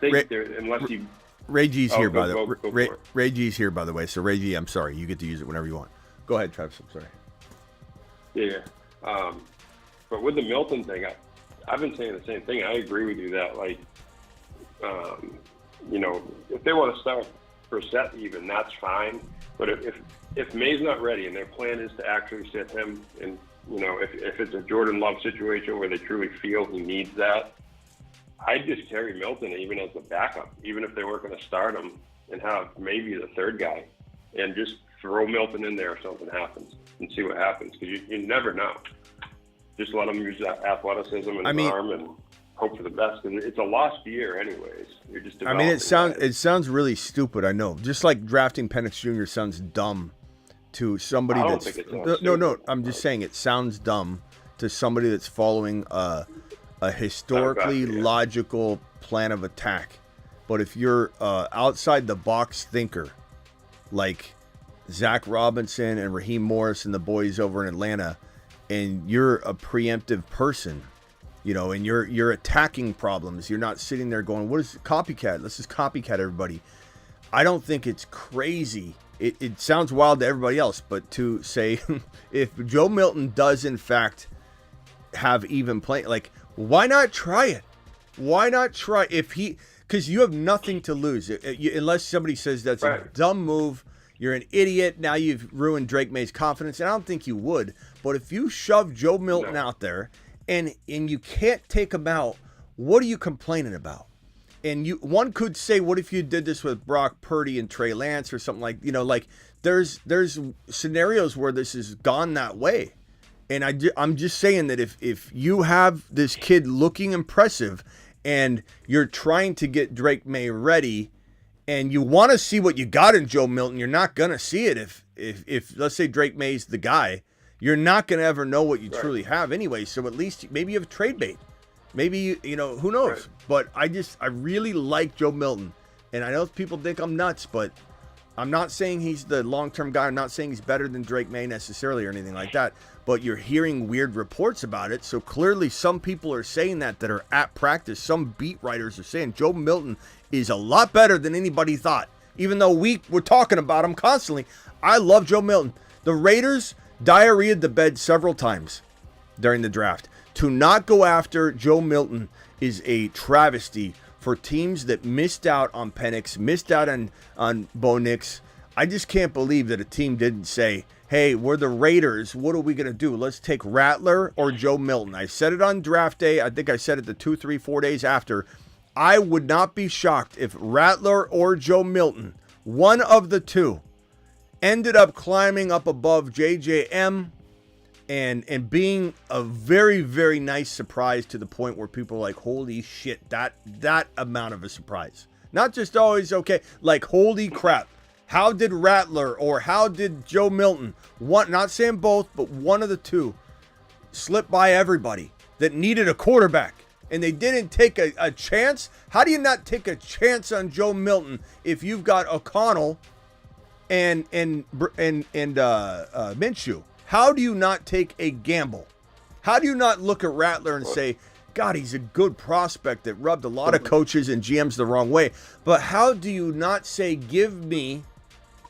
unless you. Ray G's here, by the way. Ray G's here, by the way. So Ray G, I'm sorry, you get to use it whenever you want. Go ahead, Travis. I'm sorry. Yeah, but with the Milton thing, I've been saying the same thing. I agree with you that, like, if they want to start Brissett even, that's fine. But if May's not ready and their plan is to actually sit him, and if it's a Jordan Love situation where they truly feel he needs that, I'd just carry Milton even as the backup, even if they weren't going to start him, and have maybe the third guy, and just throw Milton in there if something happens and see what happens, because you never know. Just let him use that athleticism and arm and hope for the best. And it's a lost year anyways. You're just it sounds really stupid, I know. Just like drafting Penix Jr. sounds dumb to somebody I'm just saying it sounds dumb to somebody that's following a historically logical plan of attack. But if you're outside the box thinker, like Zach Robinson and Raheem Morris and the boys over in Atlanta, and you're a preemptive person, and you're attacking problems, you're not sitting there going, what is copycat? Let's just copycat everybody. I don't think it's crazy. It sounds wild to everybody else, but to say if Joe Milton does in fact have even play, like, why not try it? Why not try because you have nothing to lose unless somebody says that's a dumb move. You're an idiot. Now you've ruined Drake May's confidence, and I don't think you would. But if you shove Joe Milton out there and you can't take him out, what are you complaining about? And one could say, what if you did this with Brock Purdy and Trey Lance or something like, like there's scenarios where this has gone that way. And I'm just saying that if you have this kid looking impressive and you're trying to get Drake May ready and you want to see what you got in Joe Milton, you're not going to see it if let's say Drake May's the guy. You're not going to ever know what you truly have anyway. So at least maybe you have a trade bait. Maybe, who knows? But I really like Joe Milton. And I know people think I'm nuts, but I'm not saying he's the long-term guy. I'm not saying he's better than Drake May necessarily or anything like that. But you're hearing weird reports about it. So clearly some people are saying that are at practice. Some beat writers are saying Joe Milton is a lot better than anybody thought. Even though we were talking about him constantly. I love Joe Milton. The Raiders diarrheaed the bed several times during the draft. To not go after Joe Milton is a travesty for teams that missed out on Penix, missed out on Bo Nix. I just can't believe that a team didn't say, hey, we're the Raiders. What are we going to do? Let's take Rattler or Joe Milton. I said it on draft day. I think I said it the 2, 3, 4 days after. I would not be shocked if Rattler or Joe Milton, one of the two, ended up climbing up above JJM and being a very, very nice surprise to the point where people are like, holy shit, that amount of a surprise. Not just always okay, like holy crap. How did Rattler or how did Joe Milton, one, not saying both, but one of the two, slip by everybody that needed a quarterback and they didn't take a chance? How do you not take a chance on Joe Milton if you've got O'Connell and Minshew? How do you not take a gamble? How do you not look at Rattler and say, God, he's a good prospect that rubbed a lot of coaches and GMs the wrong way? But how do you not say, give me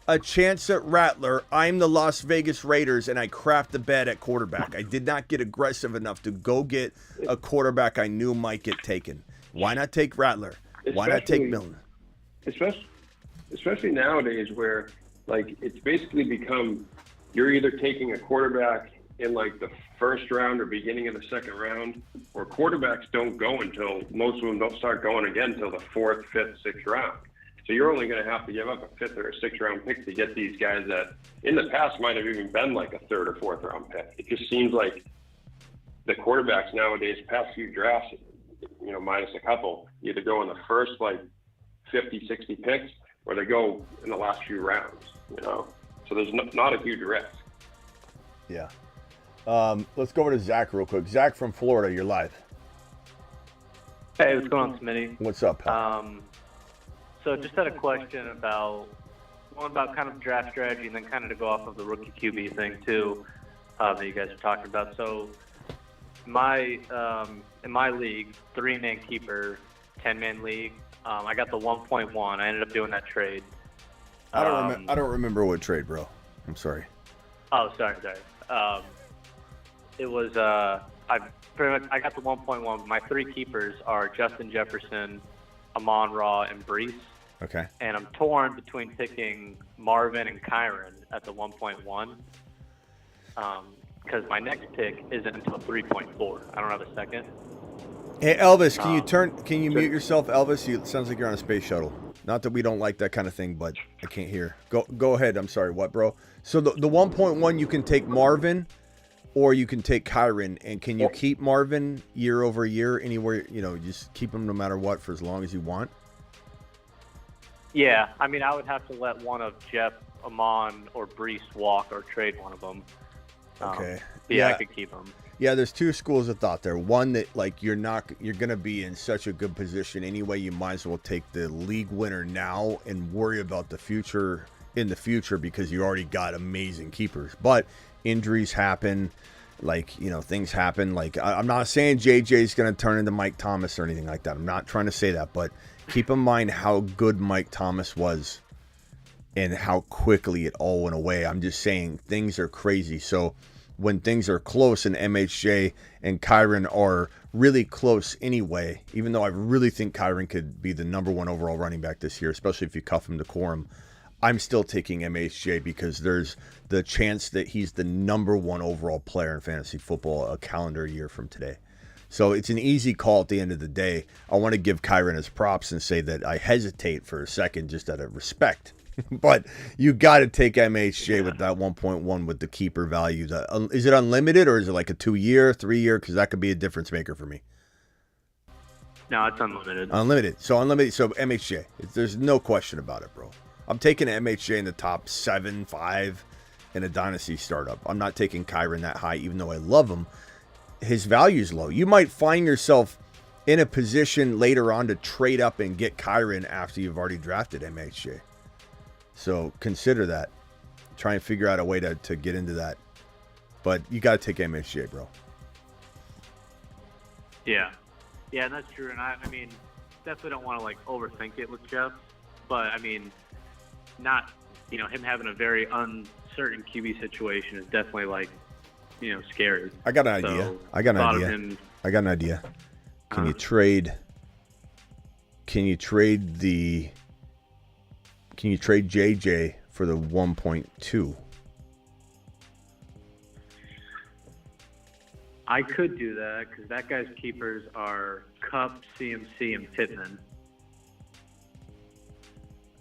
a chance at Rattler? I'm the Las Vegas Raiders, and I crapped the bed at quarterback. I did not get aggressive enough to go get a quarterback I knew might get taken. Why not take Rattler? Why not take Milton? Especially nowadays where, like, it's basically become you're either taking a quarterback in, like, the first round or beginning of the second round, or quarterbacks don't go until, most of them don't start going again until the fourth, fifth, sixth round. So you're only going to have to give up a fifth or a sixth round pick to get these guys that in the past might have even been like a third or fourth round pick. It just seems like the quarterbacks nowadays, past few drafts, you know, minus a couple, either go in the first like 50, 60 picks, or they go in the last few rounds, you know. So there's not a huge risk. Yeah. Let's go over to Zach real quick. Zach from Florida, you're live. Hey, what's going on, Smitty? What's up, pal? So just had a question about kind of draft strategy, and then kind of to go off of the rookie QB thing too, that you guys are talking about. So in my league, 3-man keeper, 10-man league, I got the 1.1. I ended up doing that trade. I don't remember what trade, bro. I'm sorry. Oh, sorry. It was I got the 1.1. My three keepers are Justin Jefferson, Amon-Ra, and Brees. Okay. And I'm torn between picking Marvin and Kyron at the 1.1 because my next pick isn't until 3.4. I don't have a second. Hey, Elvis, can you mute yourself, Elvis? It sounds like you're on a space shuttle. Not that we don't like that kind of thing, but I can't hear. Go ahead. I'm sorry. What, bro? So the 1.1, you can take Marvin or you can take Kyron. And can you keep Marvin year over year anywhere? You know, just keep him no matter what for as long as you want? Yeah. I mean, I would have to let one of Jeff, Amon, or Brees walk or trade one of them. Okay. Yeah, I could keep him. Yeah, there's two schools of thought there. One that, like, you're going to be in such a good position anyway, you might as well take the league winner now and worry about the future in the future because you already got amazing keepers. But injuries happen, like, you know, things happen. Like, I'm not saying JJ's going to turn into Mike Thomas or anything like that. I'm not trying to say that, but keep in mind how good Mike Thomas was and how quickly it all went away. I'm just saying things are crazy. So when things are close and MHJ and Kyron are really close anyway, even though I really think Kyron could be the number one overall running back this year, especially if you cuff him to quorum, I'm still taking MHJ because there's the chance that he's the number one overall player in fantasy football a calendar year from today. So it's an easy call at the end of the day. I want to give Kyron his props and say that I hesitate for a second just out of respect. But you got to take MHJ with that 1.1 with the keeper value. Is it unlimited or is it like a 2-year, 3-year? Because that could be a difference maker for me. No, it's unlimited. Unlimited. So MHJ. There's no question about it, bro. I'm taking MHJ in the top 7, 5 in a Dynasty startup. I'm not taking Kyron that high, even though I love him. His value's low. You might find yourself in a position later on to trade up and get Kyron after you've already drafted MHJ. So consider that. Try and figure out a way to get into that. But you got to take MHJ, bro. Yeah, that's true. And I mean, definitely don't want to like overthink it with Jeff. But I mean, not, you know, him having a very certain QB situation is definitely like, scary. I got an idea. So, I got thought of an idea. him- I got an idea. Can you trade JJ for the 1.2? I could do that because that guy's keepers are Cup, CMC, and Pittman.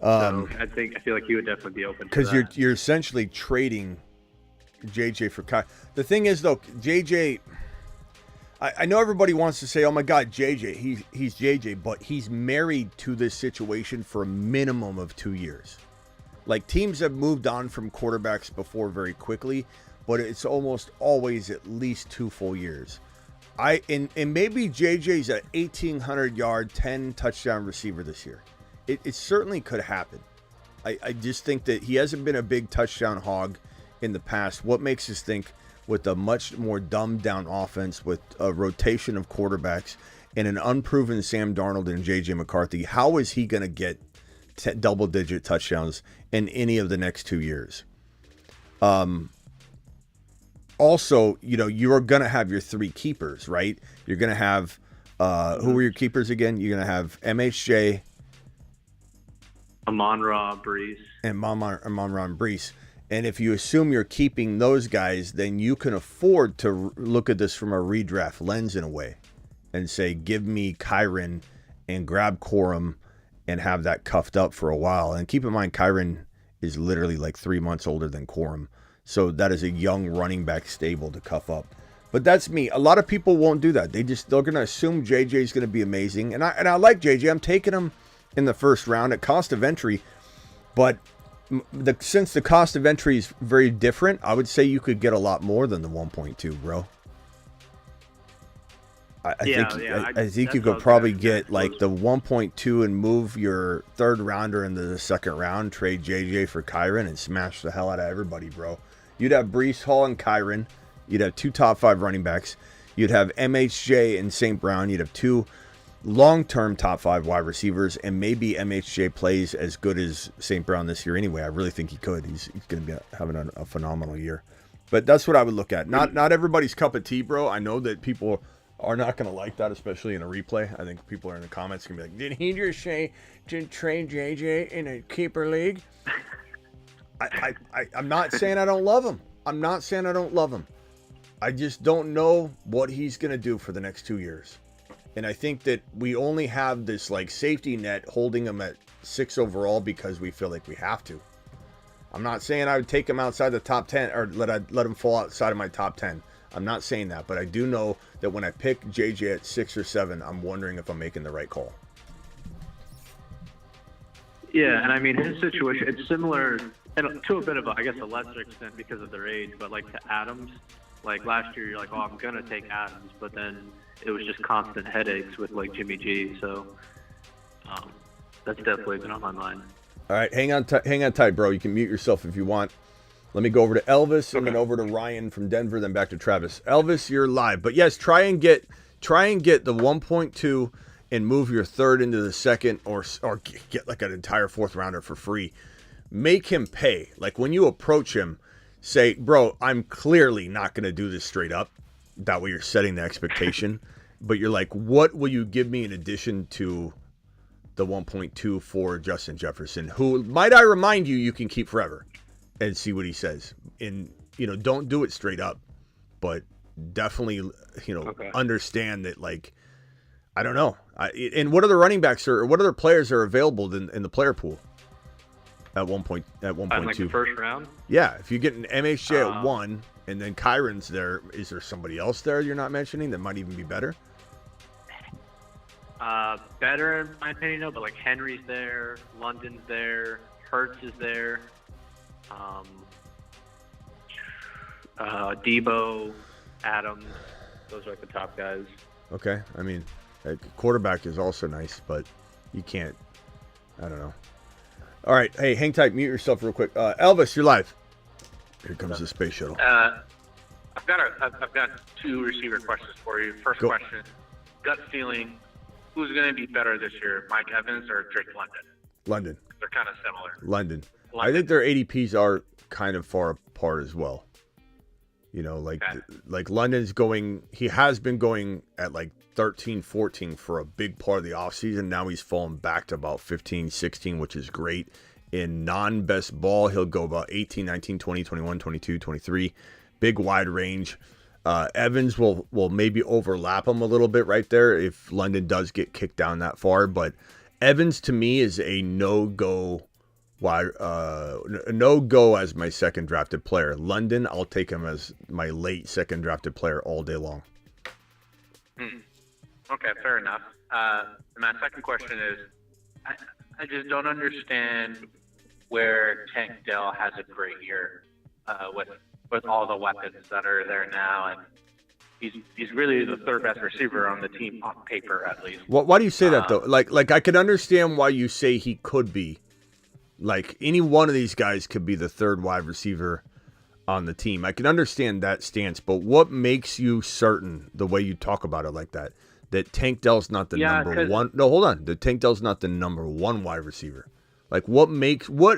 So I feel like he would definitely be open. Because you're essentially trading JJ for Kai. The thing is though, JJ. I know everybody wants to say, "Oh my God, JJ, he's JJ," but he's married to this situation for a minimum of 2 years. Like teams have moved on from quarterbacks before very quickly, but it's almost always at least 2 full years. And maybe JJ's an 1,800-yard, 10-touchdown receiver this year. It certainly could happen. I just think that he hasn't been a big touchdown hog in the past. What makes us think with a much more dumbed-down offense, with a rotation of quarterbacks, and an unproven Sam Darnold and J.J. McCarthy, how is he going to get double-digit touchdowns in any of the next 2 years? Also, you're going to have your 3 keepers, right? You're going to have, who are your keepers again? You're going to have MHJ, Amon-Ra, Brees. and Amon-Ra Brees. And if you assume you're keeping those guys, then you can afford to look at this from a redraft lens in a way and say, give me Kyren and grab Corum and have that cuffed up for a while. And keep in mind, Kyren is literally like 3 months older than Corum. So that is a young running back stable to cuff up. But that's me. A lot of people won't do that. They're going to assume JJ is going to be amazing. And I like JJ. I'm taking him in the first round at cost of entry. But since the cost of entry is very different, I would say you could get a lot more than the 1.2, bro. I think you could probably get like the 1.2 and move your third rounder into the second round, trade JJ for Kyren, and smash the hell out of everybody, bro. You'd have Brees Hall and Kyren. You'd have 2 top 5 running backs. You'd have MHJ and St. Brown. You'd have 2 long-term top 5 wide receivers, and maybe MHJ plays as good as St. Brown this year anyway. I really think he could. He's going to be having a phenomenal year. But that's what I would look at. Not everybody's cup of tea, bro. I know that people are not going to like that, especially in a replay. I think people are in the comments going to be like, did he just say to trade JJ in a keeper league? I'm not saying I don't love him. I'm not saying I don't love him. I just don't know what he's going to do for the next 2 years. And I think that we only have this like safety net holding him at 6 overall because we feel like we have to. I'm not saying I would take him outside the top 10 or let him fall outside of my top 10. I'm not saying that, but I do know that when I pick JJ at 6 or 7, I'm wondering if I'm making the right call. Yeah, and I mean his situation, it's similar and to a bit of a lesser extent because of their age, but like to Adams. Like last year, you're like, oh, I'm gonna take Adams, but then it was just constant headaches with like Jimmy G. So that's definitely been on my mind. All right, hang on tight, bro. You can mute yourself if you want. Let me go over to Elvis and then over to Ryan from Denver, then back to Travis. Elvis, you're live, but yes, try and get the 1.2 and move your third into the second, or get like an entire 4th rounder for free. Make him pay. Like when you approach him, say, bro, I'm clearly not going to do this straight up. That way you're setting the expectation. But you're like, what will you give me in addition to the 1.2 for Justin Jefferson, who, might I remind you, you can keep forever, and see what he says. And, don't do it straight up, but definitely, understand that, like, I don't know. And what other running backs or what other players are available in the player pool at 1.2? Like the first round? Yeah, if you get an MHJ at 1 and then Kyron's there, is there somebody else there you're not mentioning that might even be better? Better in my opinion, no, but like Henry's there, London's there, Hurts is there, Debo, Adams, those are like the top guys. Okay, I mean, quarterback is also nice, but you can't, I don't know. All right, hey, hang tight, mute yourself real quick. Elvis, you're live. Here comes the space shuttle. I've got 2 receiver questions for you. First question, gut feeling, who's going to be better this year, Mike Evans or Drake London? London. They're kind of similar. London. I think their ADPs are kind of far apart as well. You know, like Okay. like London's going, he has been going at like 13, 14 for a big part of the offseason. Now he's fallen back to about 15, 16, which is great. In non-best ball, he'll go about 18, 19, 20, 21, 22, 23. Big wide range. Evans will maybe overlap him a little bit right there if London does get kicked down that far. But Evans, to me, is a no-go as my second drafted player. London, I'll take him as my late second drafted player all day long. Okay, fair enough. My second question is, I just don't understand where Tank Dell has a great year with all the weapons that are there now, and he's really the third best receiver on the team on paper, at least. Why do you say that though? Like I can understand why you say he could be. Like any one of these guys could be the third wide receiver on the team. I can understand that stance, but what makes you certain the way you talk about it like that Tank Dell's not the number one? No, hold on. That Tank Dell's not the number one wide receiver. Like what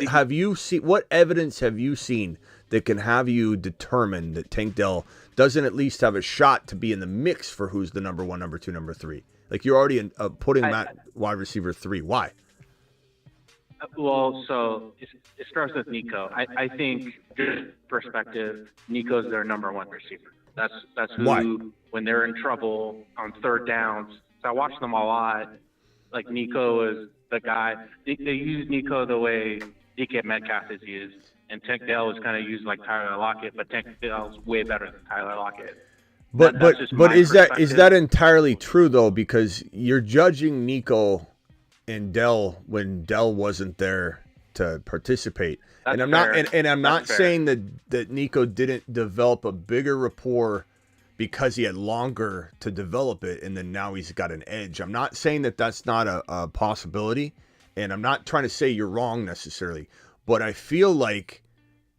have you seen? What evidence have you seen that can have you determine that Tank Dell doesn't at least have a shot to be in the mix for who's the number one, number two, number three? Like you're already putting that wide receiver 3. Why? Well, so it starts with Nico. I think, just perspective, Nico's their number one receiver. That's who, Why? When they're in trouble on third downs. So I watch them a lot. Like Nico is the guy. They use Nico the way DK Metcalf is used, and Tank Dell is kind of used like Tyler Lockett, but Tank Dell's way better than Tyler Lockett. But is perspective. that entirely true though? Because you're judging Nico and Dell when Dell wasn't there to participate. That's I'm fair. not and I'm not That's saying that Nico didn't develop a bigger rapport because he had longer to develop it and then now he's got an edge. I'm not saying that that's not a possibility, and I'm not trying to say you're wrong necessarily, but I feel like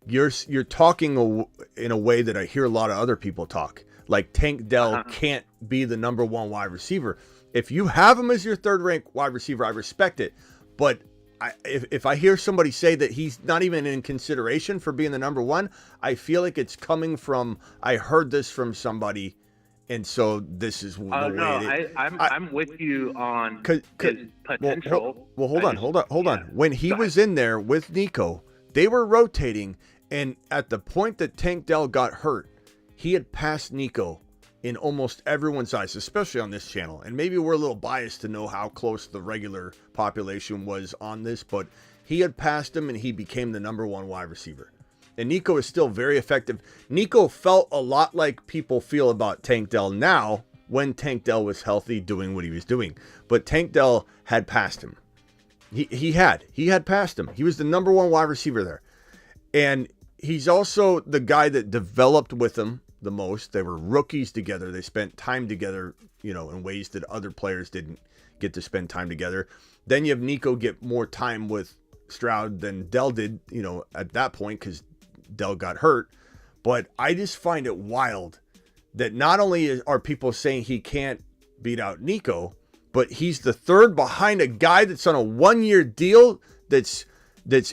you're talking in a way that I hear a lot of other people talk. Like Tank Dell can't be the number one wide receiver. If you have him as your third-ranked wide receiver, I respect it. But if I hear somebody say that he's not even in consideration for being the number one, I feel like it's coming from, I heard this from somebody, and so this is the way it is. I'm with you on his potential. Well, hold on. When he was in there with Nico, they were rotating, and at the point that Tank Dell got hurt, he had passed Nico in almost everyone's eyes, especially on this channel. And maybe we're a little biased to know how close the regular population was on this, but he had passed him and he became the number one wide receiver. And Nico is still very effective. Nico felt a lot like people feel about Tank Dell now when Tank Dell was healthy doing what he was doing. But Tank Dell had passed him. He had passed him. He was the number one wide receiver there. And he's also the guy that developed with him the most. They were rookies together. They spent time together, in ways that other players didn't get to spend time together. Then you have Nico get more time with Stroud than Dell did, at that point, because Dell got hurt. But I just find it wild that not only are people saying he can't beat out Nico, but he's the third behind a guy that's on a 1-year deal that's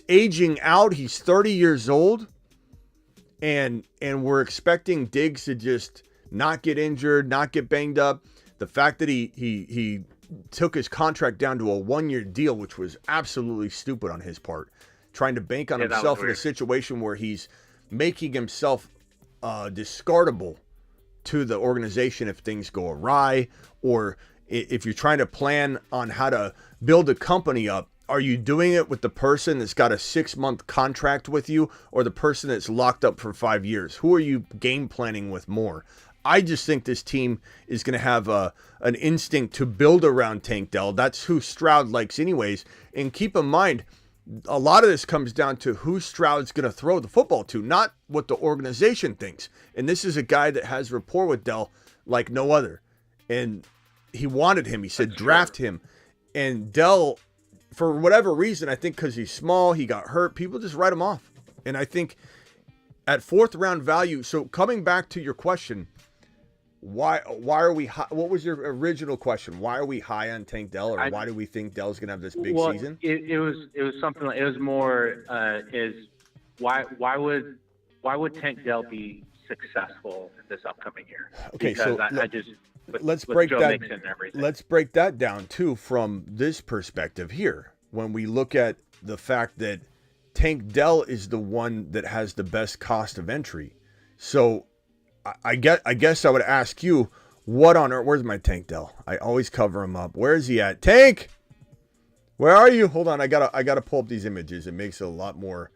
aging out. He's 30 years old. And we're expecting Diggs to just not get injured, not get banged up. The fact that he took his contract down to a 1-year deal, which was absolutely stupid on his part, trying to bank on himself in a situation where he's making himself discardable to the organization if things go awry, or if you're trying to plan on how to build a company up. Are you doing it with the person that's got a 6-month contract with you, or the person that's locked up for 5 years? Who are you game planning with more? I just think this team is going to have an instinct to build around Tank Dell. That's who Stroud likes anyways. And keep in mind, a lot of this comes down to who Stroud's going to throw the football to, not what the organization thinks. And this is a guy that has rapport with Dell like no other. And he wanted him. He said, draft him. And Dell, for whatever reason, I think because he's small, he got hurt, people just write him off. And I think at 4th round value, so coming back to your question, why are we high? What was your original question? Why are we high on Tank Dell, or why do we think Dell's going to have this big season? It was something like, it was more why would Tank Dell be successful this upcoming year? Okay, because so I just let's with break Joe that. Mixon and everything. Let's break that down too from this perspective here. When we look at the fact that Tank Dell is the one that has the best cost of entry, so I guess I would ask you, what on earth? Where's my Tank Dell? I always cover him up. Where is he at? Tank, where are you? Hold on, I gotta pull up these images. It makes it a lot more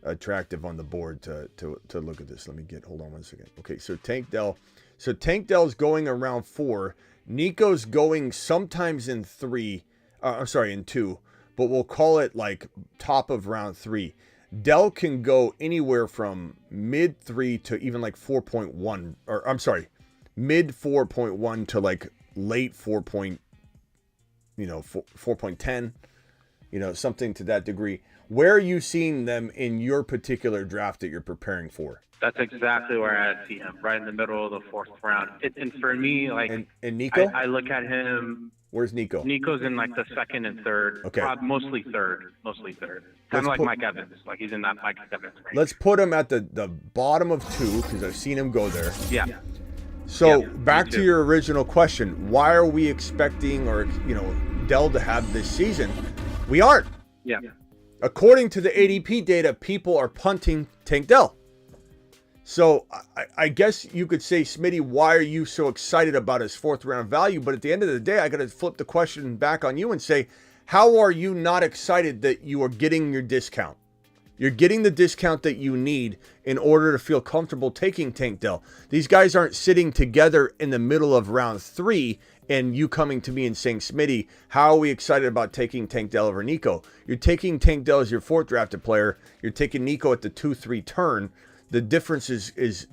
attractive on the board to look at this. Hold on one second. Okay, so Tank Dell. So Tank Dell's going around 4. Nico's going sometimes in 3. In 2, but we'll call it like top of round 3. Dell can go anywhere from mid 3 to even like 4.1, or I'm sorry, mid 4.1 to like late 4.10, something to that degree. Where are you seeing them in your particular draft that you're preparing for? That's exactly where I see him, right in the middle of the 4th round. And for me, like, and Nico, I look at him. Where's Nico? Nico's in like the 2nd and 3rd. Okay. Mostly third. Kind of like Mike Evans. Like he's in that Mike Evans range. Let's put him at the bottom of 2 because I've seen him go there. Yeah. So back to your original question, why are we expecting Dell to have this season? We aren't. Yeah. According to the ADP data, people are punting Tank Dell. So I guess you could say, Smitty, why are you so excited about his 4th round value? But at the end of the day, I got to flip the question back on you and say, how are you not excited that you are getting your discount? You're getting the discount that you need in order to feel comfortable taking Tank Dell. These guys aren't sitting together in the middle of round 3 and you coming to me and saying, Smitty, how are we excited about taking Tank Dell over Nico? You're taking Tank Dell as your 4th drafted player. You're taking Nico at the 2-3 turn. The difference is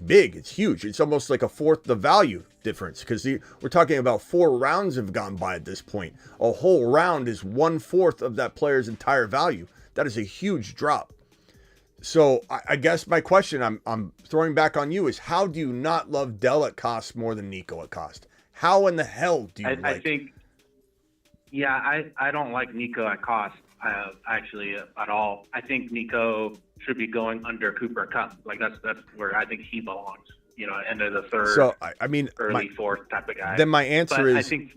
big. It's huge. It's almost like a fourth the value difference because we're talking about 4 rounds have gone by at this point. A whole round is 1/4 of that player's entire value. That is a huge drop. So I guess my question I'm throwing back on you is, how do you not love Dell at cost more than Nico at cost? How in the hell do you I think, I don't like Nico at cost actually at all. I think Nico should be going under Cooper Kupp. Like that's where I think he belongs. End of the 3rd. So early 4th type of guy. Then my answer is, I think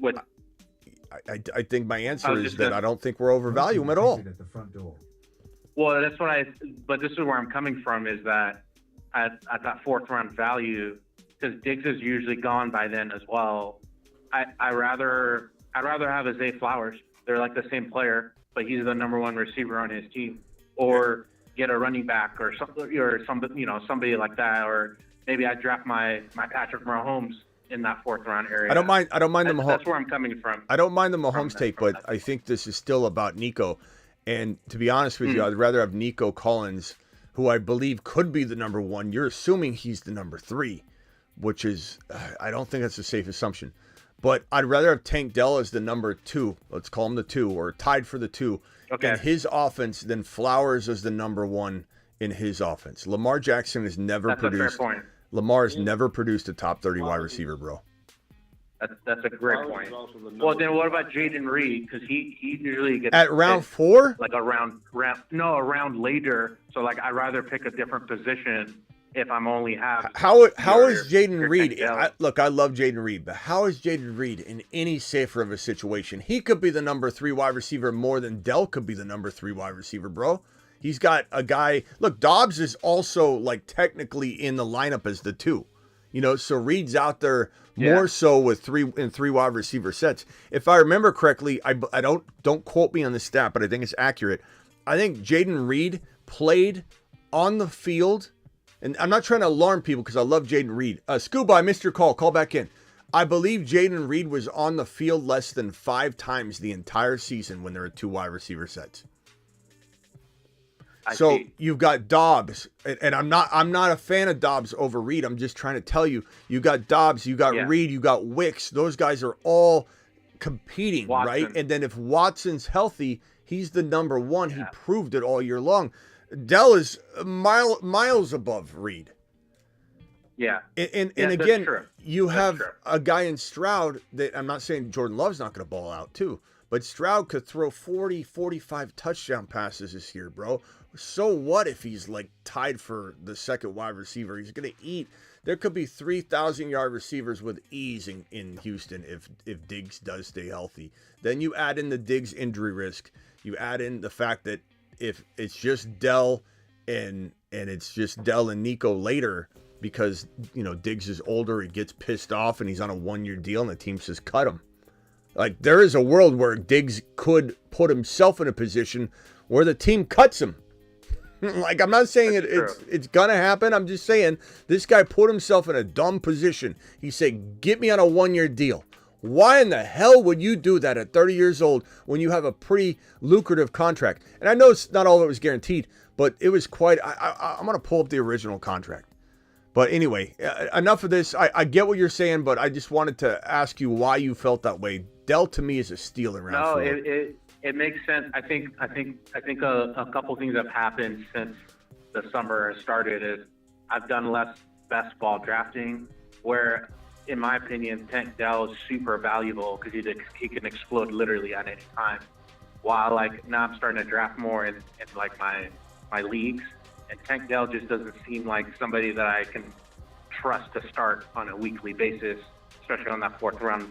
I think my answer is that I don't think we're overvaluing him at all. Well, but this is where I'm coming from, is that at that 4th round value, because Diggs is usually gone by then as well. I'd rather have Zay Flowers. They're like the same player, but he's the number 1 receiver on his team, or get a running back or something, or somebody like that, or maybe I draft my Patrick Mahomes in that 4th round area. I don't mind the Mahomes. That's where I'm coming from. I don't mind the Mahomes take, but I think this is still about Nico. And to be honest with you, I'd rather have Nico Collins, who I believe could be the number 1. You're assuming he's the number 3, which is, I don't think that's a safe assumption. But I'd rather have Tank Dell as the number 2. Let's call him the 2, or tied for the 2 in his offense than Flowers as the number 1 in his offense. Lamar Jackson has never produced. A fair point. Lamar has never produced a top 30 wide receiver, bro. That's a great point. Well, then what about Jaden Reed? Because he usually gets at round 4, like a round later. So like I'd rather pick a different position if I'm only have. How is Jaden Reed? Look, I love Jaden Reed, but how is Jaden Reed in any safer of a situation? He could be the number 3 wide receiver more than Dell could be the number 3 wide receiver, bro. He's got a guy. Look, Dobbs is also like technically in the lineup as the 2. So Reed's out there more so with 3 wide receiver sets. If I remember correctly, I don't quote me on the stat, but I think it's accurate. I think Jaden Reed played on the field, and I'm not trying to alarm people because I love Jaden Reed. Scuba, I missed your call. Call back in. I believe Jaden Reed was on the field less than 5 times the entire season when there were 2 wide receiver sets. So you've got Dobbs, and I'm not a fan of Dobbs over Reed. I'm just trying to tell you, you got Dobbs, you got Reed, you got Wicks. Those guys are all competing, right? And then if Watson's healthy, he's the number 1. He proved it all year long. Dell is miles above Reed. Yeah. And again, you have a guy in Stroud that I'm not saying Jordan Love's not going to ball out too, But Stroud could throw 40, 45 touchdown passes this year, bro. So what if he's like tied for the second wide receiver? He's going to eat. There could be 3,000-yard receivers with ease in Houston if Diggs does stay healthy. Then you add in the Diggs injury risk. You add in the fact that if it's just Dell and it's just Dell and Nico later because, you know, Diggs is older, he gets pissed off and he's on a 1-year deal and the team says cut him. Like, there is a world where Diggs could put himself in a position where the team cuts him. Like, I'm not saying it's going to happen. I'm just saying this guy put himself in a dumb position. He said, get me on a 1-year deal. Why in the hell would you do that at 30 years old when you have a pretty lucrative contract? And I know it's not all of it was guaranteed, but it was quite... I'm going to pull up the original contract. But anyway, enough of this. I get what you're saying, but I just wanted to ask you why you felt that way. Dell to me is a steal in round 4. It makes sense. I think a couple things have happened since the summer has started. Is I've done less best ball drafting, where in my opinion Tank Dell is super valuable because he can explode literally at any time. While like now I'm starting to draft more in like my leagues, and Tank Dell just doesn't seem like somebody that I can trust to start on a weekly basis, especially on that fourth round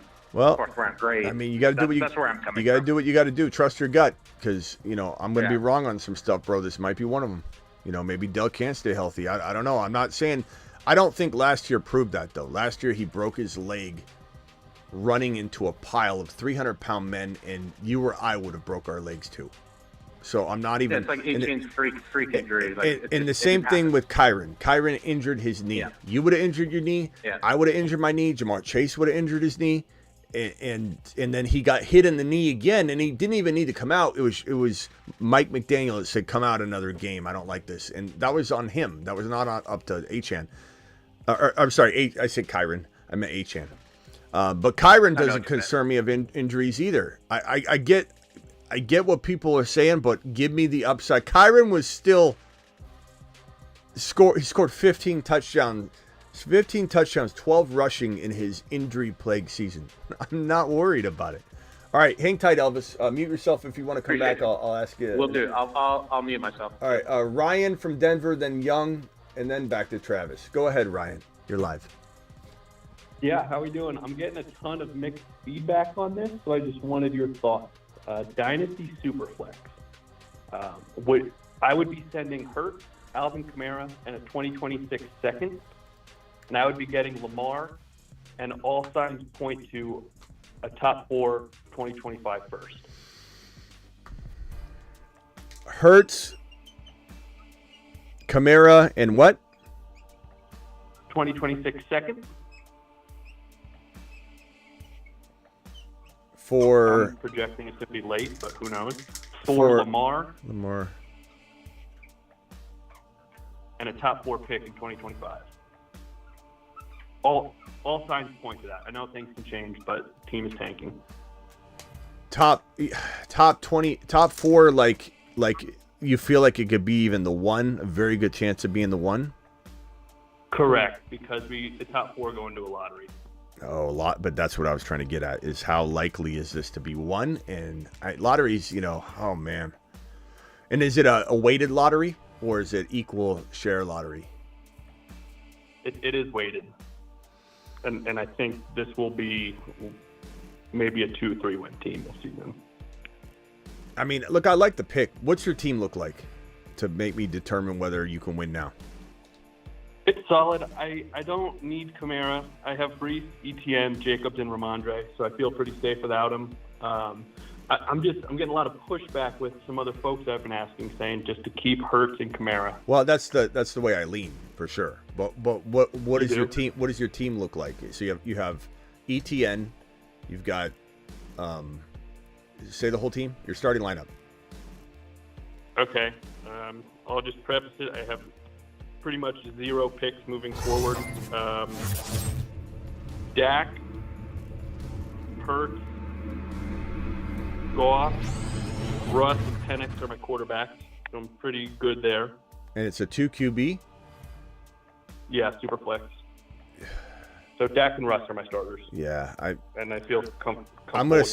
grade. I mean, you got to do that's where I'm coming You got to from. do what you got to do. Trust your gut, because you know I'm going to be wrong on some stuff, bro. This might be one of them. You know, maybe Dell can't stay healthy. I don't know. I'm not saying. I don't think last year proved that though. Last year he broke his leg running into a pile of 300-pound men, and you or I would have broke our legs too. So I'm not even. It's like 18 freak injury. And the same thing with Kyron. Kyron injured his knee. Yeah. You would have injured your knee. Yeah. I would have injured my knee. Jamar Chase would have injured his knee. And then he got hit in the knee again, and he didn't even need to come out. It was Mike McDaniel that said, "Come out another game. I don't like this," and that was on him. That was not up to Achan. I'm sorry, I said Kyron. I meant Achan. But Kyron doesn't concern me of injuries either. I get what people are saying, but give me the upside. Kyron was still he scored 15 touchdowns, 12 rushing in his injury-plagued season. I'm not worried about it. All right, hang tight, Elvis. Mute yourself if you want to come back. I'll ask you. Will do. I'll mute myself. All right, Ryan from Denver, then Young, and then back to Travis. Go ahead, Ryan. You're live. Yeah, how are we doing? I'm getting a ton of mixed feedback on this, so I just wanted your thoughts. Dynasty Superflex. I would be sending Hurts, Alvin Kamara, and a 2026 second. And I would be getting Lamar, and all signs point to a top 4 2025 first. Hurts, Kamara, and what? 2026 second. I'm projecting it to be late, but who knows? For Lamar, and a top 4 pick in 2025. All signs point to that. I know things can change, but the team is tanking. Top 4, like you feel like it could be even the 1, a very good chance of being the 1? Correct, because the top 4 go into a lottery. Oh, a lot, but that's what I was trying to get at, is how likely is this to be 1? And lotteries, oh man. And is it a weighted lottery, or is it equal share lottery? It is weighted. And I think this will be maybe a 2-3 win team this season. I mean, look, I like the pick. What's your team look like to make me determine whether you can win now? It's solid. I don't need Kamara. I have Brees, ETN, Jacobs, and Ramondre, so I feel pretty safe without him. I'm getting a lot of pushback with some other folks I've been asking, saying just to keep Hurts and Kamara. Well, that's the way I lean for sure. But what is your team? What does your team look like? So you have ETN, you've got say the whole team, your starting lineup. Okay, I'll just preface it. I have pretty much 0 picks moving forward. Dak, Hurts, Goff, Russ, and Penix are my quarterbacks, so I'm pretty good there. And it's a 2 QB? Yeah, super flex. So Dak and Russ are my starters. Yeah, I feel I'm gonna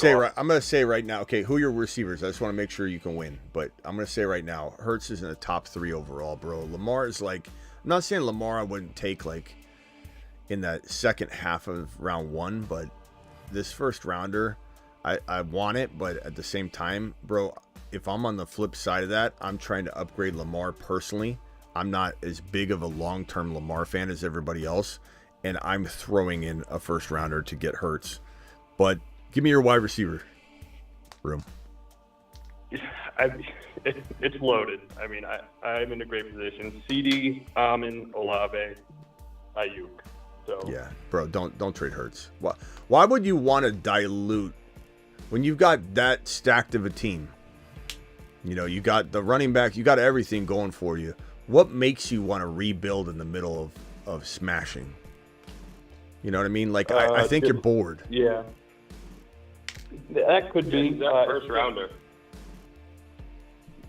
say right now. Okay, who are your receivers? I just want to make sure you can win. But I'm gonna say right now, Hurts is in the top 3 overall, bro. Lamar is like, I'm not saying Lamar I wouldn't take like in that second half of round 1, but this first rounder, I want it. But at the same time, bro, if I'm on the flip side of that, I'm trying to upgrade Lamar personally. I'm not as big of a long-term Lamar fan as everybody else. And I'm throwing in a first rounder to get Hurts. But give me your wide receiver room. It's loaded. I mean, I'm in a great position. CD, Amon, Olave, Aiyuk. So yeah, bro, don't trade Hurts. Why would you want to dilute when you've got that stacked of a team? You know, you got the running back, you got everything going for you. What makes you want to rebuild in the middle of smashing? You know what I mean? Like, I think you're bored. Yeah. That could be. That first rounder.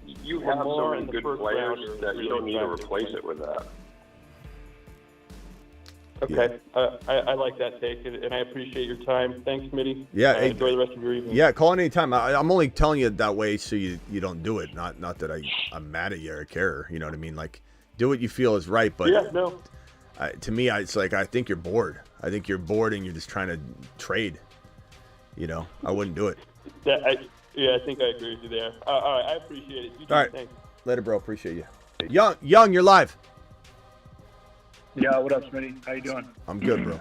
You have so many good players that you don't need to replace it with that. Okay. Yeah. I like that take, and I appreciate your time. Thanks, Smitty. Yeah. Enjoy the rest of your evening. Yeah, call anytime. I'm only telling you that way so you don't do it. Not that I'm mad at you or care. You know what I mean? Like, do what you feel is right. But yeah, no. To me, it's like I think you're bored. I think you're bored and you're just trying to trade. You know, I wouldn't do it. I think I agree with you there. All right, I appreciate it. All right, thanks. Later, bro. Appreciate you. Young, you're live. Yeah, what up, Smitty? How you doing? I'm good, bro.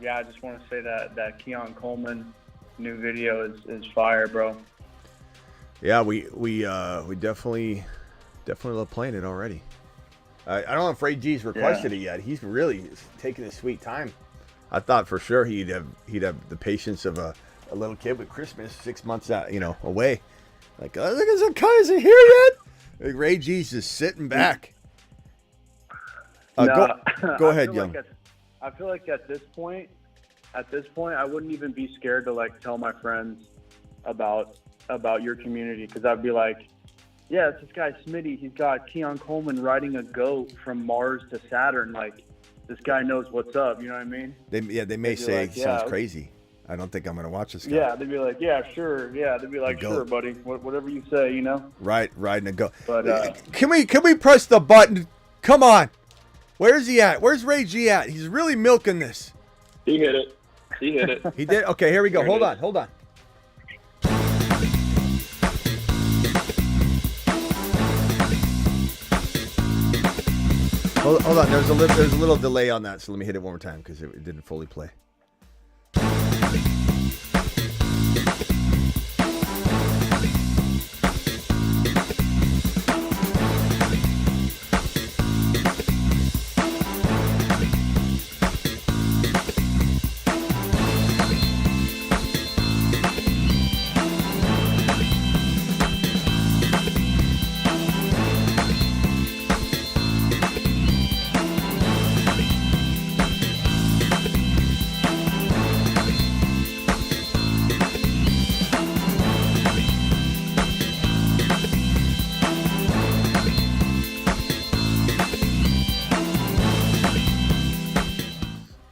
Yeah, I just want to say that Keon Coleman new video is fire, bro. Yeah, we definitely love playing it already. I don't know if Ray G's requested it yet. He's really taking his sweet time. I thought for sure he'd have the patience of a little kid with Christmas 6 months out, away. Like, look at some guy, is he here yet? Like, Ray G's just sitting back. Go ahead, Young. I feel like at this point, I wouldn't even be scared to like tell my friends about your community, because I'd be like, yeah, it's this guy Smitty. He's got Keon Coleman riding a goat from Mars to Saturn. Like, this guy knows what's up. You know what I mean? They may say like, sounds crazy. I don't think I'm going to watch this guy. Yeah, they'd be like, yeah, sure. Yeah, they'd be like, sure, buddy. Whatever you say, you know? Right, riding a goat. But can we press the button? Come on. Where's he at? Where's Ray G at? He's really milking this. He hit it. He did? Okay, here we go. Hold on. Hold on. There's a little delay on that, so let me hit it one more time because it didn't fully play.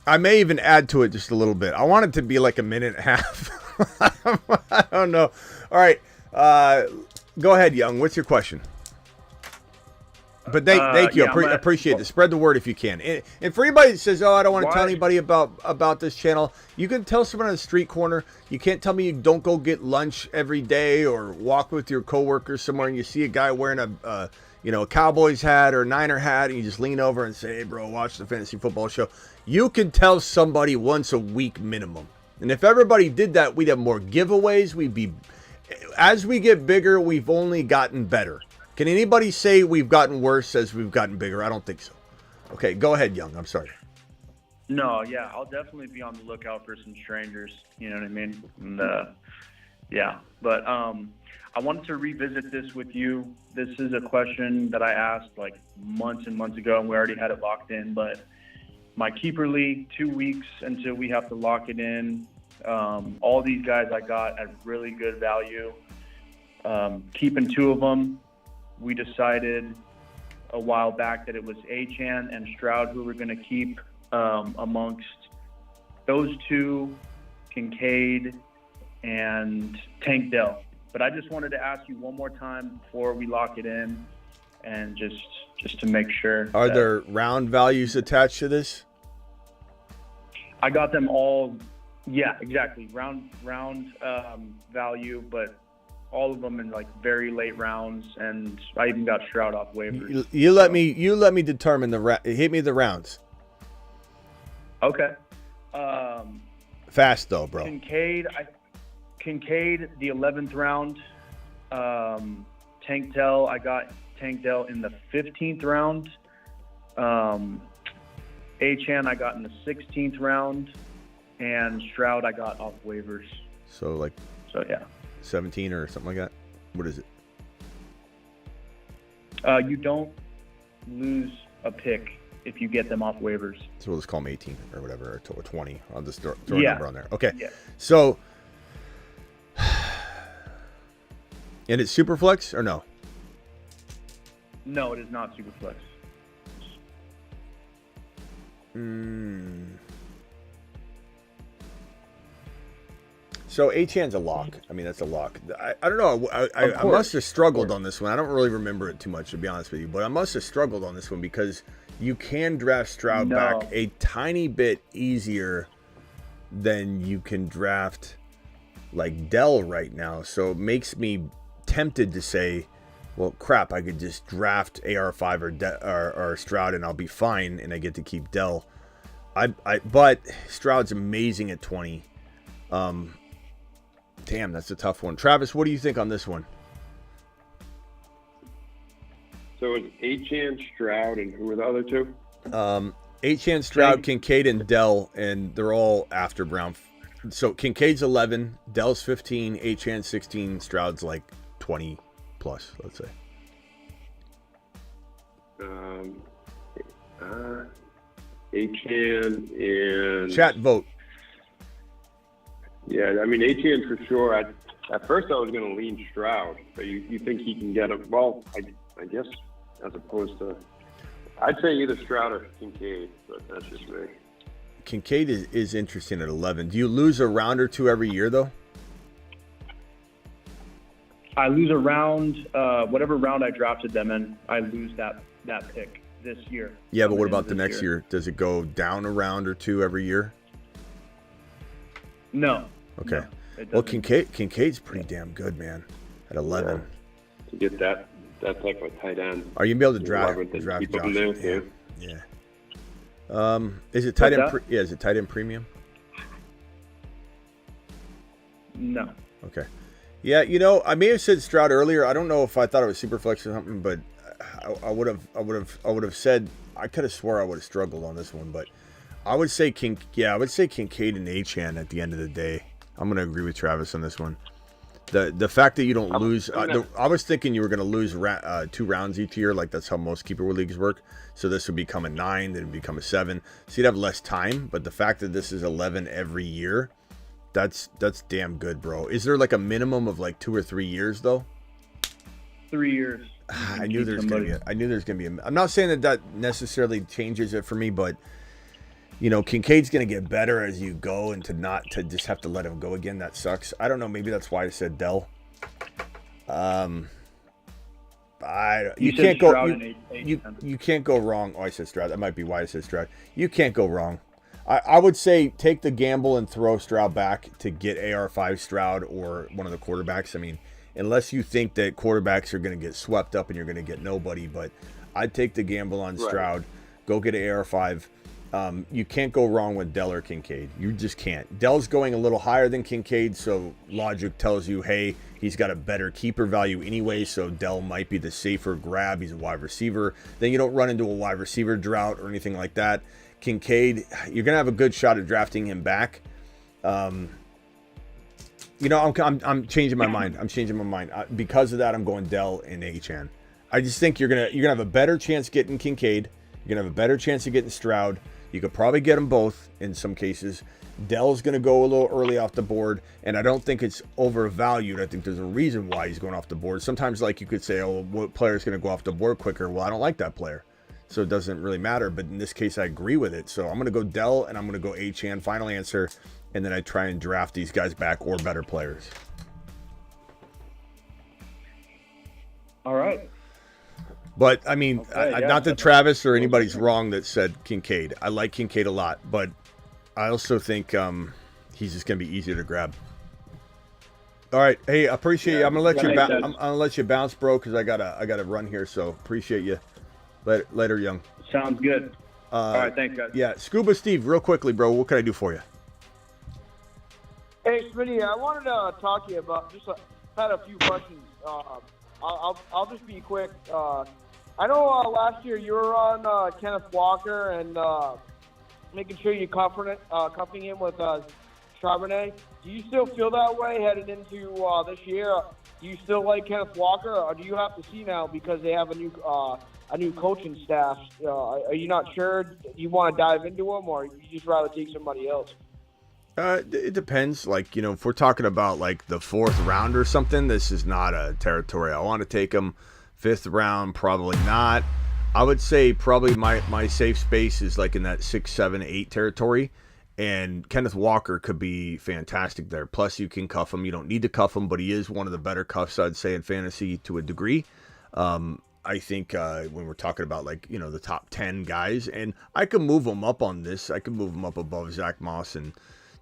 I may even add to it just a little bit. I want it to be like a minute and a half. I don't know. All right. Go ahead, Young. What's your question? But thank you. Appreciate it. Spread the word if you can. And for anybody that says, oh, I don't want to tell anybody about this channel, you can tell someone on the street corner. You can't tell me you don't go get lunch every day or walk with your coworkers somewhere and you see a guy wearing a Cowboys hat or Niner hat and you just lean over and say, hey, bro, watch the Fantasy Football Show. You can tell somebody once a week minimum. And if everybody did that, we'd have more giveaways. As we get bigger, we've only gotten better. Can anybody say we've gotten worse as we've gotten bigger? I don't think so. Okay, go ahead, Young. I'm sorry. No, yeah, I'll definitely be on the lookout for some strangers. You know what I mean? And, yeah, but I wanted to revisit this with you. This is a question that I asked like months and months ago, and we already had it locked in. But my keeper league, 2 weeks until we have to lock it in. All these guys I got at really good value. Keeping 2 of them. We decided a while back that it was Achane and Stroud who were going to keep amongst those two, Kincaid and Tank Dell. But I just wanted to ask you one more time before we lock it in, and just to make sure. Are there round values attached to this? I got them all. Yeah, exactly. Round value, but all of them in like very late rounds, and I even got Stroud off waivers. You let me determine hit me the rounds. Okay. Fast though, bro. Kincaid, the 11th round. Tank Dell, I got Tank Dell in the 15th round. Achane, I got in the 16th round, and Stroud, I got off waivers. So yeah, 17 or something like that. What is it? You don't lose a pick if you get them off waivers. So we'll just call them 18 or whatever, or 20. I'll just throw a number on there. Okay. Yeah. So, and it's Superflex or no? No, it is not Superflex. So Achane's a lock. I mean, that's a lock. I don't know. I must have struggled on this one. I don't really remember it too much, to be honest with you. But I must have struggled on this one because you can draft Stroud back a tiny bit easier than you can draft like Dell right now. So it makes me tempted to say, well, crap, I could just draft AR5 or Stroud and I'll be fine, and I get to keep Dell. But Stroud's amazing at 20. Damn, that's a tough one. Travis, what do you think on this one? So it's Achane, Stroud, and who were the other two? Achane, Stroud, Kincaid, and Dell, and they're all after Brown. So Kincaid's 11, Dell's 15, Achane 16, Stroud's like 20 plus, let's say. Achane and chat vote. Yeah, I mean Achane for sure. At first I was going to lean Stroud, but you think he can get him? Well, I guess as opposed to, I'd say either Stroud or Kincaid, but that's just me. Kincaid is interesting at 11. Do you lose a round or two every year though? I lose a round, whatever round I drafted them in, I lose that pick this year. Yeah, but what about the next year? Does it go down a round or two every year? No. Okay. No, well, Kincaid's pretty damn good, man. At 11. Yeah. To get that type of tight end. Are you gonna be able to draft Josh? There, yeah. Is it tight end? Is it tight end premium? No. Okay. Yeah, I may have said Stroud earlier. I don't know if I thought it was Superflex or something, but I would have said, I could have swore I would have struggled on this one, but I would say Kincaid and Achane at the end of the day. I'm going to agree with Travis on this one. The fact that you don't lose, I was thinking you were going to lose 2 rounds each year, like that's how most keeper leagues work. So this would become a 9, then it'd become a 7. So you'd have less time, but the fact that this is 11 every year, that's damn good, bro. Is there like a minimum of like 2 or 3 years though? 3 years. I knew there's going to be I'm not saying that necessarily changes it for me, but Kincaid's going to get better as you go, and to just have to let him go again, that sucks. I don't know, maybe that's why I said Dell. You can't go wrong. Oh, I said Stroud. That might be why I said Stroud. You can't go wrong. I would say take the gamble and throw Stroud back to get AR5 Stroud or one of the quarterbacks. I mean, unless you think that quarterbacks are going to get swept up and you're going to get nobody, but I'd take the gamble on Stroud. Go get an AR5. You can't go wrong with Dell or Kincaid. You just can't. Dell's going a little higher than Kincaid, so logic tells you, hey, he's got a better keeper value anyway, so Dell might be the safer grab. He's a wide receiver. Then you don't run into a wide receiver drought or anything like that. Kincaid, you're going to have a good shot at drafting him back. I'm changing my mind. Because of that, I'm going Dell and Achane. I just think you're gonna have a better chance getting Kincaid. You're gonna have a better chance of getting Stroud. You could probably get them both in some cases. Dell's going to go a little early off the board, and I don't think it's overvalued. I think there's a reason why he's going off the board. Sometimes, like, you could say, oh, what player is going to go off the board quicker? Well, I don't like that player, so it doesn't really matter. But in this case, I agree with it. So I'm going to go Dell, and I'm going to go Achane, final answer, and then I try and draft these guys back or better players. All right. But, I mean, Okay, not that Travis or anybody's wrong that said Kincaid. I like Kincaid a lot, but I also think he's just going to be easier to grab. All right. Hey, I appreciate you. I'm going to let you bounce, bro, because I gotta run here, so appreciate you. Later, Young. Sounds good. All right, thanks, guys. Yeah, Scuba Steve, real quickly, bro, what can I do for you? Hey, Smitty, I wanted to talk to you about had a few questions. I'll just be quick. I know last year you were on Kenneth Walker and making sure you're cuffing him with Charbonnet. Do you still feel that way headed into this year? Do you still like Kenneth Walker, or do you have to see now because they have a new coaching staff? Are you not sure? Do you want to dive into him, or you just rather take somebody else? It depends. Like, if we're talking about like the 4th round or something, this is not a territory I want to take him. 5th round, probably not. I would say probably my safe space is like in that 6, 7, 8 territory. And Kenneth Walker could be fantastic there. Plus, you can cuff him. You don't need to cuff him, but he is one of the better cuffs, I'd say, in fantasy to a degree. I think when we're talking about like, the top 10 guys, and I can move them up on this. I can move them up above Zach Moss and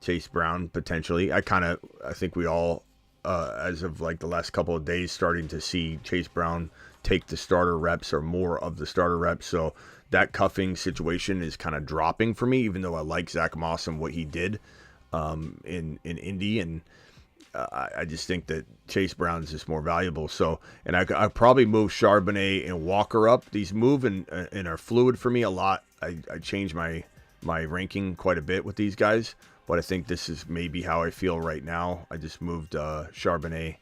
Chase Brown potentially. I think we all, as of like the last couple of days, starting to see Chase Brown take the starter reps or more of the starter reps. So that cuffing situation is kind of dropping for me, even though I like Zach Moss and what he did in Indy. And I just think that Chase Brown is just more valuable. So, and I probably move Charbonnet and Walker up. These move and are fluid for me a lot. I change my ranking quite a bit with these guys, but I think this is maybe how I feel right now. I just moved Charbonnet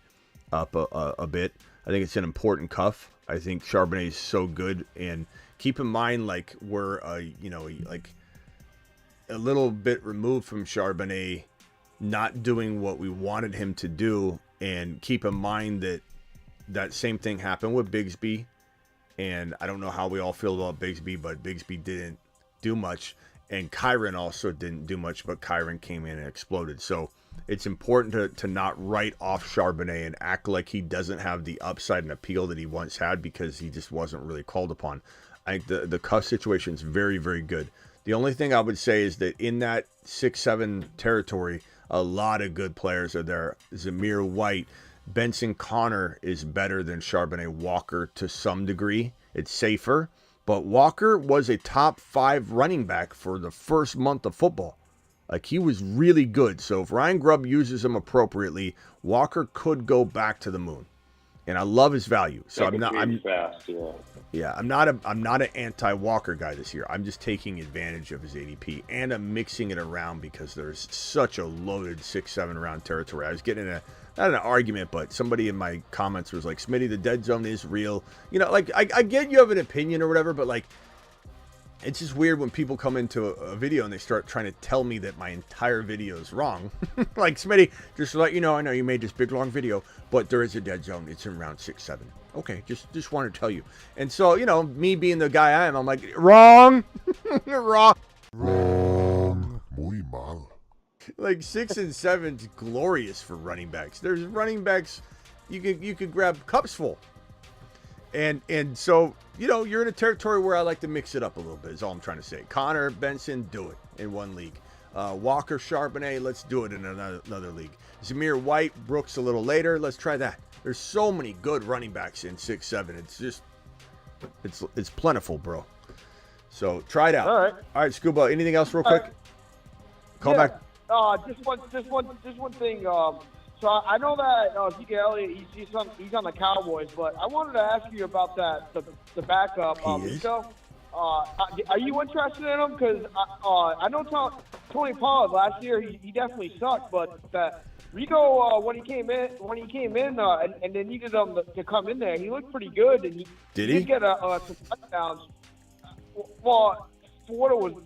up a bit. I think it's an important cuff. I think Charbonnet is so good, and keep in mind, like, we're like a little bit removed from Charbonnet not doing what we wanted him to do, and keep in mind that same thing happened with Bigsby, and I don't know how we all feel about Bigsby, but Bigsby didn't do much, and Kyron also didn't do much, but Kyron came in and exploded. So it's important to not write off Charbonnet and act like he doesn't have the upside and appeal that he once had, because he just wasn't really called upon. I think the cuff situation is very, very good. The only thing I would say is that in that 6-7 territory, a lot of good players are there. Zamir White, Benson Connor is better than Charbonnet Walker to some degree. It's safer, but Walker was a top 5 running back for the first month of football. Like, he was really good. So if Ryan Grubb uses him appropriately, Walker could go back to the moon. And I love his value. So I'm not an anti-Walker guy this year. I'm just taking advantage of his ADP, and I'm mixing it around because there's such a loaded 6-7 round territory. I was getting not an argument, but somebody in my comments was like, Smitty, the dead zone is real. Like, I get you have an opinion or whatever, but like, it's just weird when people come into a video and they start trying to tell me that my entire video is wrong. Like, Smitty, just to let you know, I know you made this big, long video, but there is a dead zone. It's in round 6-7. Okay, just wanted to tell you. And so, me being the guy I am, I'm like, wrong. Wrong. Muy mal. Like, 6 and 7 is glorious for running backs. There's running backs you could grab cups full. And so, you're in a territory where I like to mix it up a little bit, is all I'm trying to say. Connor, Benson, do it in one league. Walker, Charbonnet, let's do it in another league. Zamir White, Brooks a little later. Let's try that. There's so many good running backs in 6-7. It's just, it's plentiful, bro. So try it out. All right, Scuba. Anything else, real quick? Call back. Just one thing. So I know that Zeke Elliott, he's on the Cowboys, but I wanted to ask you about the backup, Rico. Are you interested in him? Because I know Tony Pollard last year, he definitely sucked, but that Rico, when he came in, and they needed him to come in there, he looked pretty good, and he did get some touchdowns. Well, for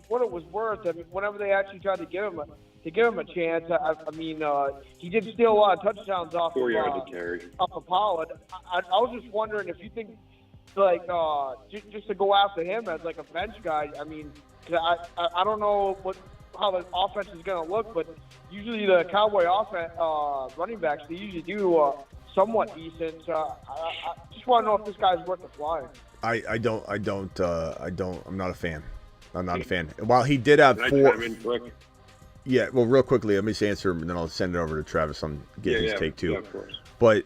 what it was worth, I mean, whenever they actually tried to give him a chance, I mean, he did steal a lot of touchdowns off 4 yards to carry. Off of Pollard. I was just wondering if you think, like, just to go after him as like a bench guy. I mean, 'cause I don't know how the offense is going to look, but usually the Cowboy offense running backs, they usually do somewhat decent. So I just want to know if this guy's worth the fly. I'm not a fan. I'm not a fan. While he did have four. Yeah, well, real quickly, let me just answer him, and then I'll send it over to Travis on get his take too. Yeah, of course. But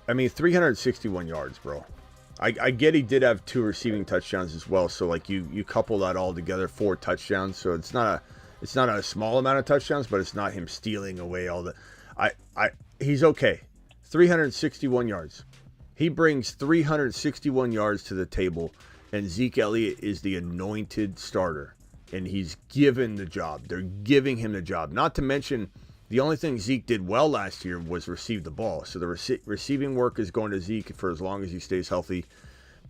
I mean, 361 yards, bro. I get he did have 2 receiving touchdowns as well. So like you couple that all together, 4 touchdowns. So it's not a small amount of touchdowns, but it's not him stealing away all the. He's okay. 361 yards. He brings 361 yards to the table, and Zeke Elliott is the anointed starter, and he's given the job. They're giving him the job. Not to mention, the only thing Zeke did well last year was receive the ball. So the receiving work is going to Zeke for as long as he stays healthy.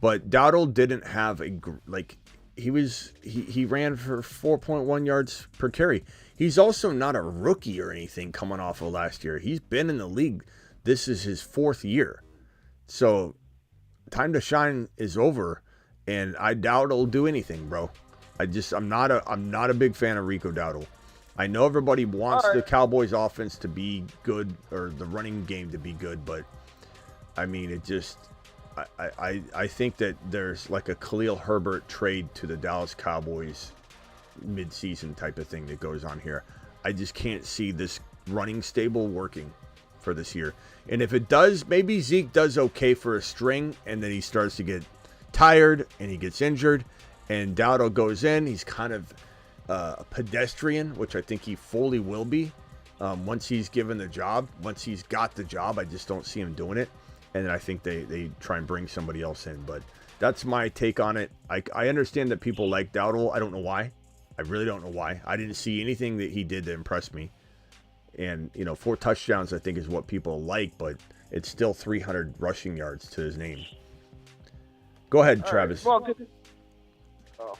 But Dowdle didn't have he ran for 4.1 yards per carry. He's also not a rookie or anything coming off of last year. He's been in the league. This is his 4th year. So time to shine is over, and I doubt he'll do anything, bro. I'm not a big fan of Rico Dowdle. I know everybody wants the Cowboys offense to be good, or the running game to be good, but I mean, it just I think that there's like a Khalil Herbert trade to the Dallas Cowboys mid-season type of thing that goes on here. I just can't see this running stable working for this year. And if it does, maybe Zeke does okay for a string, and then he starts to get tired and he gets injured, and Dowdle goes in. He's kind of a pedestrian, which I think he fully will be once he's given the job. Once he's got the job, I just don't see him doing it. And then I think they try and bring somebody else in. But that's my take on it. I understand that people like Dowdle. I don't know why. I really don't know why. I didn't see anything that he did to impress me. And, 4 touchdowns, I think, is what people like, but it's still 300 rushing yards to his name. Go ahead, Travis. Right. Well,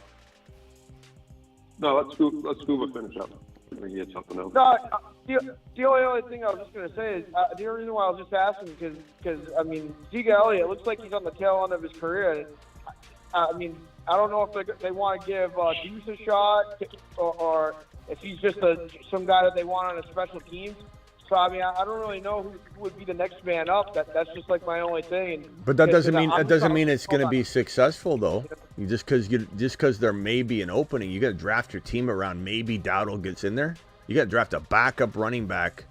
No, let's Scuba finish up. I think he had something else. No, the only other thing I was just going to say is the only reason why I was just asking because I mean, Zeke Elliott looks like he's on the tail end of his career. I mean, I don't know if they want to give Deuce a shot or if he's just some guy that they want on a special teams. So, I mean, I don't really know who would be the next man up. That's just like my only thing. But that doesn't mean it's going to be successful, though. Just because there may be an opening, you got to draft your team around maybe Dowdle gets in there. You got to draft a backup running back,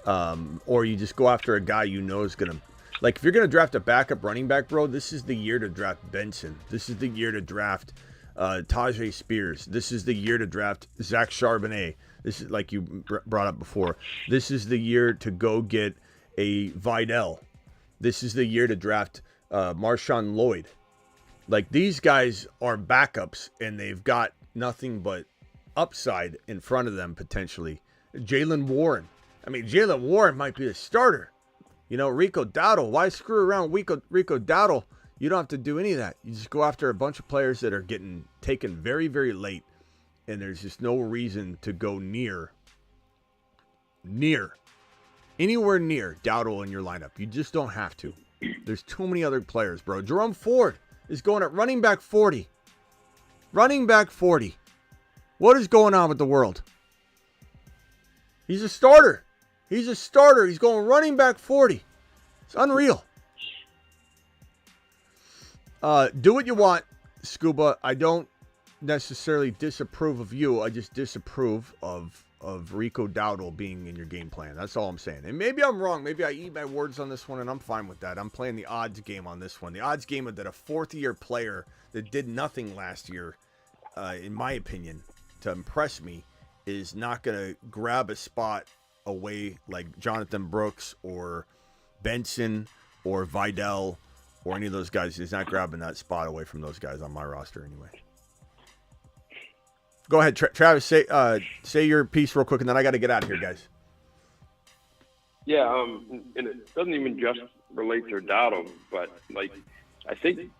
or you just go after a guy you know is going to. Like, if you're going to draft a backup running back, bro, this is the year to draft Benson. This is the year to draft Tajay Spears. This is the year to draft Zach Charbonnet. This is, like you brought up before, this is the year to go get a Vidal. This is the year to draft Marshawn Lloyd. Like, these guys are backups, and they've got nothing but upside in front of them, potentially. Jaylen Warren. I mean, Jaylen Warren might be a starter. Rico Dowdle. Why screw around Rico Dowdle? You don't have to do any of that. You just go after a bunch of players that are getting taken very, very late, and there's just no reason to go anywhere near Dowdle in your lineup. You just don't have to. There's too many other players, bro. Jerome Ford is going at running back 40. Running back 40. What is going on with the world? He's a starter. He's going running back 40. It's unreal. Do what you want, Scuba. I don't necessarily disapprove of you. I just disapprove of Rico Dowdle being in your game plan. That's all I'm saying. And maybe I'm wrong. Maybe I eat my words on this one, and I'm fine with that. I'm playing the odds game on this one. The odds game of that a 4th-year player that did nothing last year, in my opinion, to impress me, is not going to grab a spot away like Jonathan Brooks or Benson or Vidal or any of those guys. He's not grabbing that spot away from those guys on my roster anyway. Go ahead, Travis. Say your piece real quick, and then I got to get out of here, guys. Yeah, and it doesn't even just relate to Dowdle, but like I think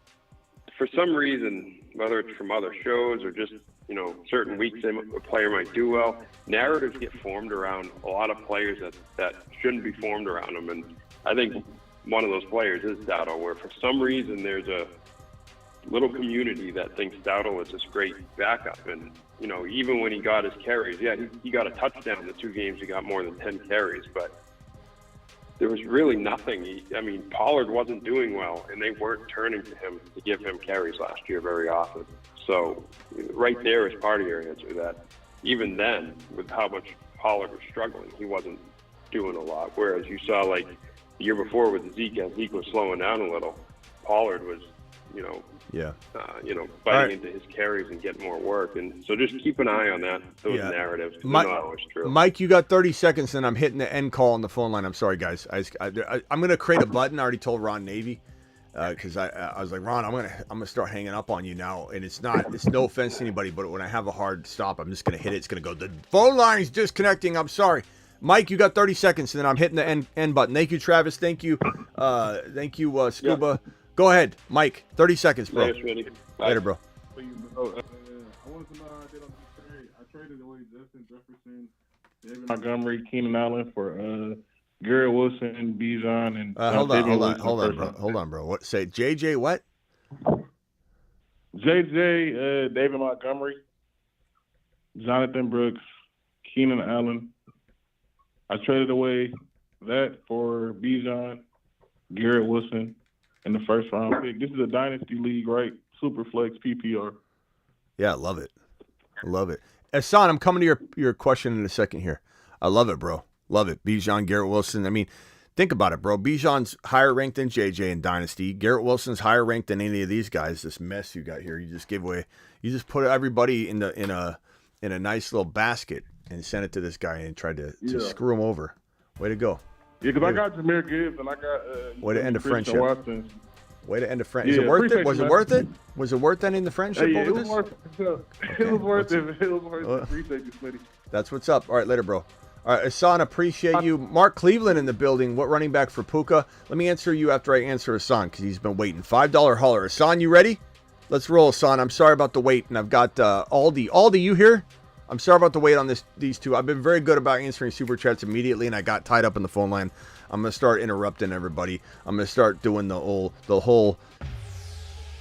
for some reason, whether it's from other shows or just certain weeks a player might do well. Narratives get formed around a lot of players that shouldn't be formed around them. And I think one of those players is Dowdle, where for some reason there's a little community that thinks Dowdle is this great backup. And, even when he got his carries, he got a touchdown the 2 games he got more than 10 carries, but there was really nothing. Pollard wasn't doing well, and they weren't turning to him to give him carries last year very often. So right there is part of your answer, that even then, with how much Pollard was struggling, he wasn't doing a lot. Whereas you saw, like, the year before with Zeke, as Zeke was slowing down a little, Pollard was, biting into his carries and getting more work. And so just keep an eye on those narratives. They're not always true. Mike, you got 30 seconds, and I'm hitting the end call on the phone line. I'm sorry, guys. I'm going to create a button. I already told Ron Navy, because I was like, Ron, I'm gonna start hanging up on you now, and it's no offense to anybody, but when I have a hard stop, I'm just gonna hit it. It's gonna go, the phone line's disconnecting. I'm sorry, Mike. You got 30 seconds, and then I'm hitting the end button. Thank you, Travis. Thank you, Scuba. Yeah. Go ahead, Mike. 30 seconds, bro. Later, Later, bro. I wanted to know how I did on this trade. I traded away Justin Jefferson, David Montgomery, Keenan Allen for Garrett Wilson, Bijan, and hold on, bro. What say? JJ what? JJ, David Montgomery, Jonathan Brooks, Keenan Allen. I traded away that for Bijan, Garrett Wilson, and the first round pick. This is a dynasty league, right? Super flex PPR. Yeah, I love it. Hassan, I'm coming to your question in a second here. I love it, bro. Love it. Bijan, Garrett Wilson. I mean, think about it, bro. Bijan's higher ranked than JJ in Dynasty. Garrett Wilson's higher ranked than any of these guys. This mess you got here, you just give away. You just put everybody in a nice little basket and sent it to this guy and tried to screw him over. Way to go. Yeah, because I got Jahmyr Gibbs and I got way to end a friendship. Watson. Way to end a friendship. Is it worth it? Was it worth it? Was it worth ending the friendship over this? It was worth it. Appreciate you, Smitty. That's what's up. All right, later, bro. All right, Hassan, appreciate you. Mark Cleveland in the building. What running back for Puka? Let me answer you after I answer Hassan, because he's been waiting. $5 holler. Hassan, you ready? Let's roll, Hassan. I'm sorry about the wait, and I've got Aldi. Aldi, you here? I'm sorry about the wait on these two. I've been very good about answering Super Chats immediately, and I got tied up in the phone line. I'm going to start interrupting everybody. I'm going to start doing the whole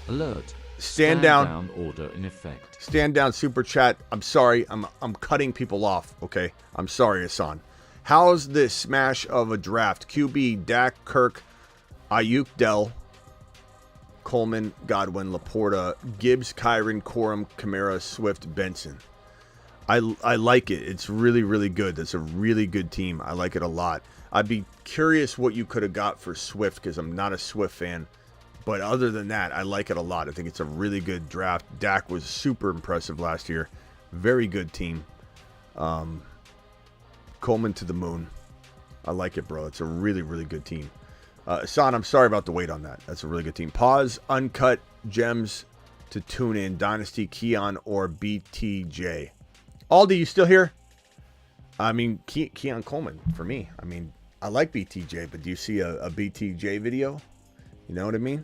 alert. Stand down order in effect. Stand down Super Chat. I'm sorry. I'm cutting people off, okay? I'm sorry, Hassan. How's this smash of a draft? QB, Dak, Kirk, Aiyuk, Dell, Coleman, Godwin, Laporta, Gibbs, Kyron, Corum, Kamara, Swift, Benson. I like it. It's really, really good. That's a really good team. I like it a lot. I'd be curious what you could have got for Swift, because I'm not a Swift fan. But other than that, I like it a lot. I think it's a really good draft. Dak was super impressive last year. Very good team. Coleman to the moon. I like it, bro. It's a really, really good team. Hassan, I'm sorry about the wait on that. That's a really good team. Pause, uncut gems to tune in. Dynasty, Keon, or BTJ. Aldi, you still here? I mean, Keon Coleman for me. I mean, I like BTJ, but do you see a BTJ video? You know what I mean?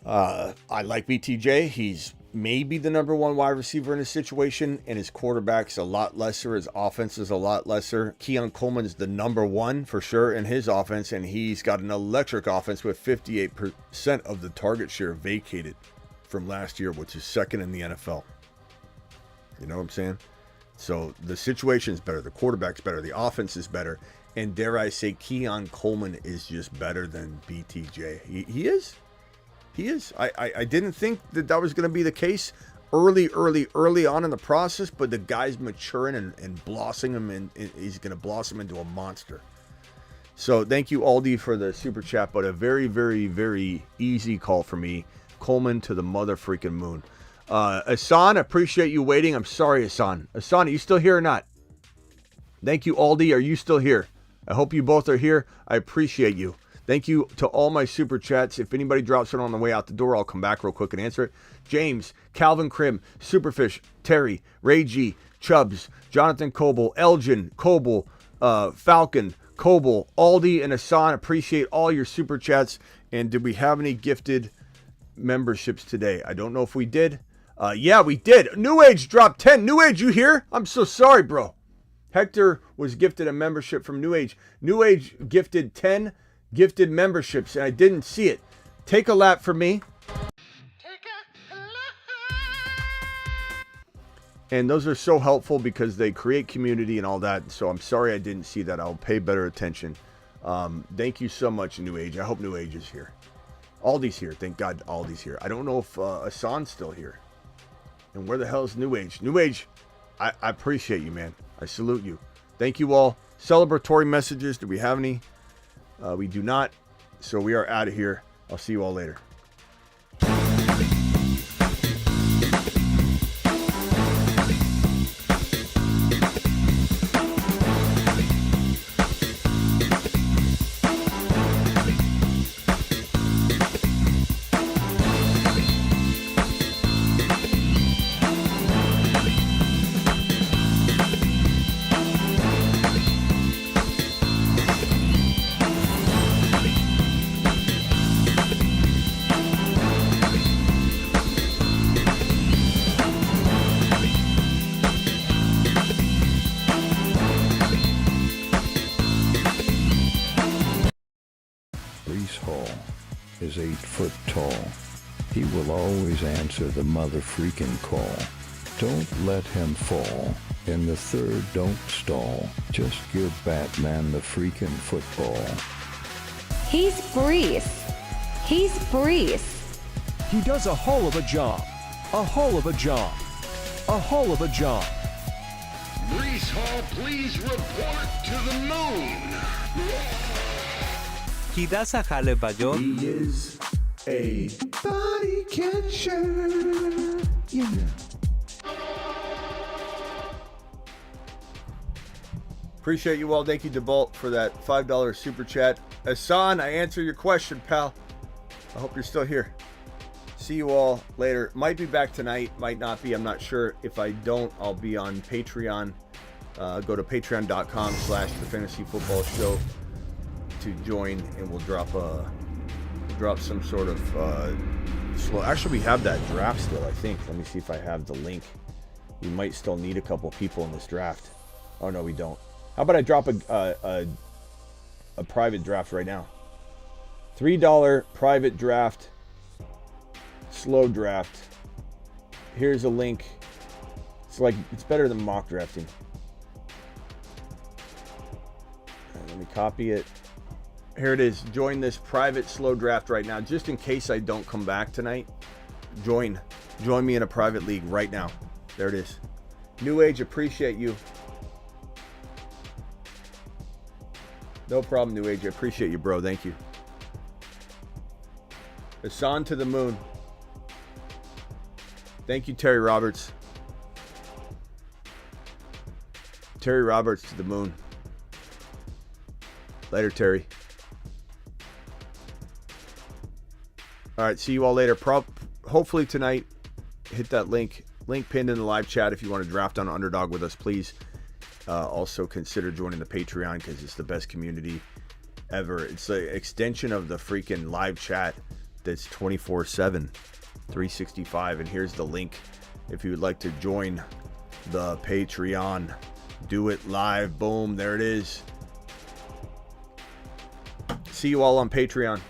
I like BTJ. He's maybe the number one wide receiver in his situation, and his quarterback's a lot lesser. His offense is a lot lesser. Keon Coleman's the number one for sure in his offense, and he's got an electric offense with 58% of the target share vacated from last year, which is second in the NFL. You know what I'm saying? So the situation's better. The quarterback's better. The offense is better. And dare I say, Keon Coleman is just better than BTJ. He is. He is. I didn't think that was going to be the case early on in the process, but the guy's maturing and blossoming, and he's going to blossom into a monster. So thank you, Aldi, for the super chat, but a very, very, very easy call for me. Coleman to the mother freaking moon. Hassan, appreciate you waiting. I'm sorry, Hassan. Hassan, are you still here or not? Thank you, Aldi. Are you still here? I hope you both are here. I appreciate you. Thank you to all my super chats. If anybody drops it on the way out the door, I'll come back real quick and answer it. James, Calvin Krim, Superfish, Terry, Ray G, Chubbs, Jonathan Coble, Elgin, Coble, Falcon, Coble, Aldi, and Hassan. Appreciate all your super chats. And did we have any gifted memberships today? I don't know if we did. Yeah, we did. New Age dropped 10. New Age, you here? I'm so sorry, bro. Hector was gifted a membership from New Age. New Age gifted 10 gifted memberships, and I didn't see it. Take a lap for me. And those are so helpful because they create community and all that. So I'm sorry I didn't see that. I'll pay better attention. Thank you so much, New Age. I hope New Age is here. Aldi's here. Thank God Aldi's here. I don't know if Hassan's still here. And where the hell is New Age? New Age, I appreciate you, man. I salute you. Thank you all. Celebratory messages. Do we have any? We do not. So we are out of here. I'll see you all later. Is 8 foot tall. He will always answer the mother freaking call. Don't let him fall. In the third, don't stall. Just give Batman the freaking football. He's Brees. He's Brees. He does a whole of a job. A whole of a job. A whole of a job. Brees Hall, please report to the moon. He does a jale mayor. He is a body catcher. Yeah. Appreciate you all. Thank you, DeBolt, for that $5 super chat. Hassan, I answer your question, pal. I hope you're still here. See you all later. Might be back tonight. Might not be. I'm not sure. If I don't, I'll be on Patreon. Go to patreon.com/the Fantasy Football Show to join, and we'll drop some sort of well, actually we have that draft still, I think. Let me see if I have the link. We might still need a couple people in this draft. Oh no, we don't. How about I drop a private draft right now? $3 private draft, slow draft. Here's a link. It's better than mock drafting. Let me copy it. Here it is. Join this private slow draft right now. Just in case I don't come back tonight, join me in a private league right now. There it is. New Age, appreciate you. No problem, New Age. I appreciate you, bro. Thank you. Hassan to the moon. Thank you, Terry Roberts. Terry Roberts to the moon. Later, Terry. All right, see you all later. Hopefully tonight, hit that link pinned in the live chat if you want to draft on Underdog with us, please. Also consider joining the Patreon because it's the best community ever. It's an extension of the freaking live chat that's 24/7, 365. And here's the link if you would like to join the Patreon. Do it live. Boom, there it is. See you all on Patreon.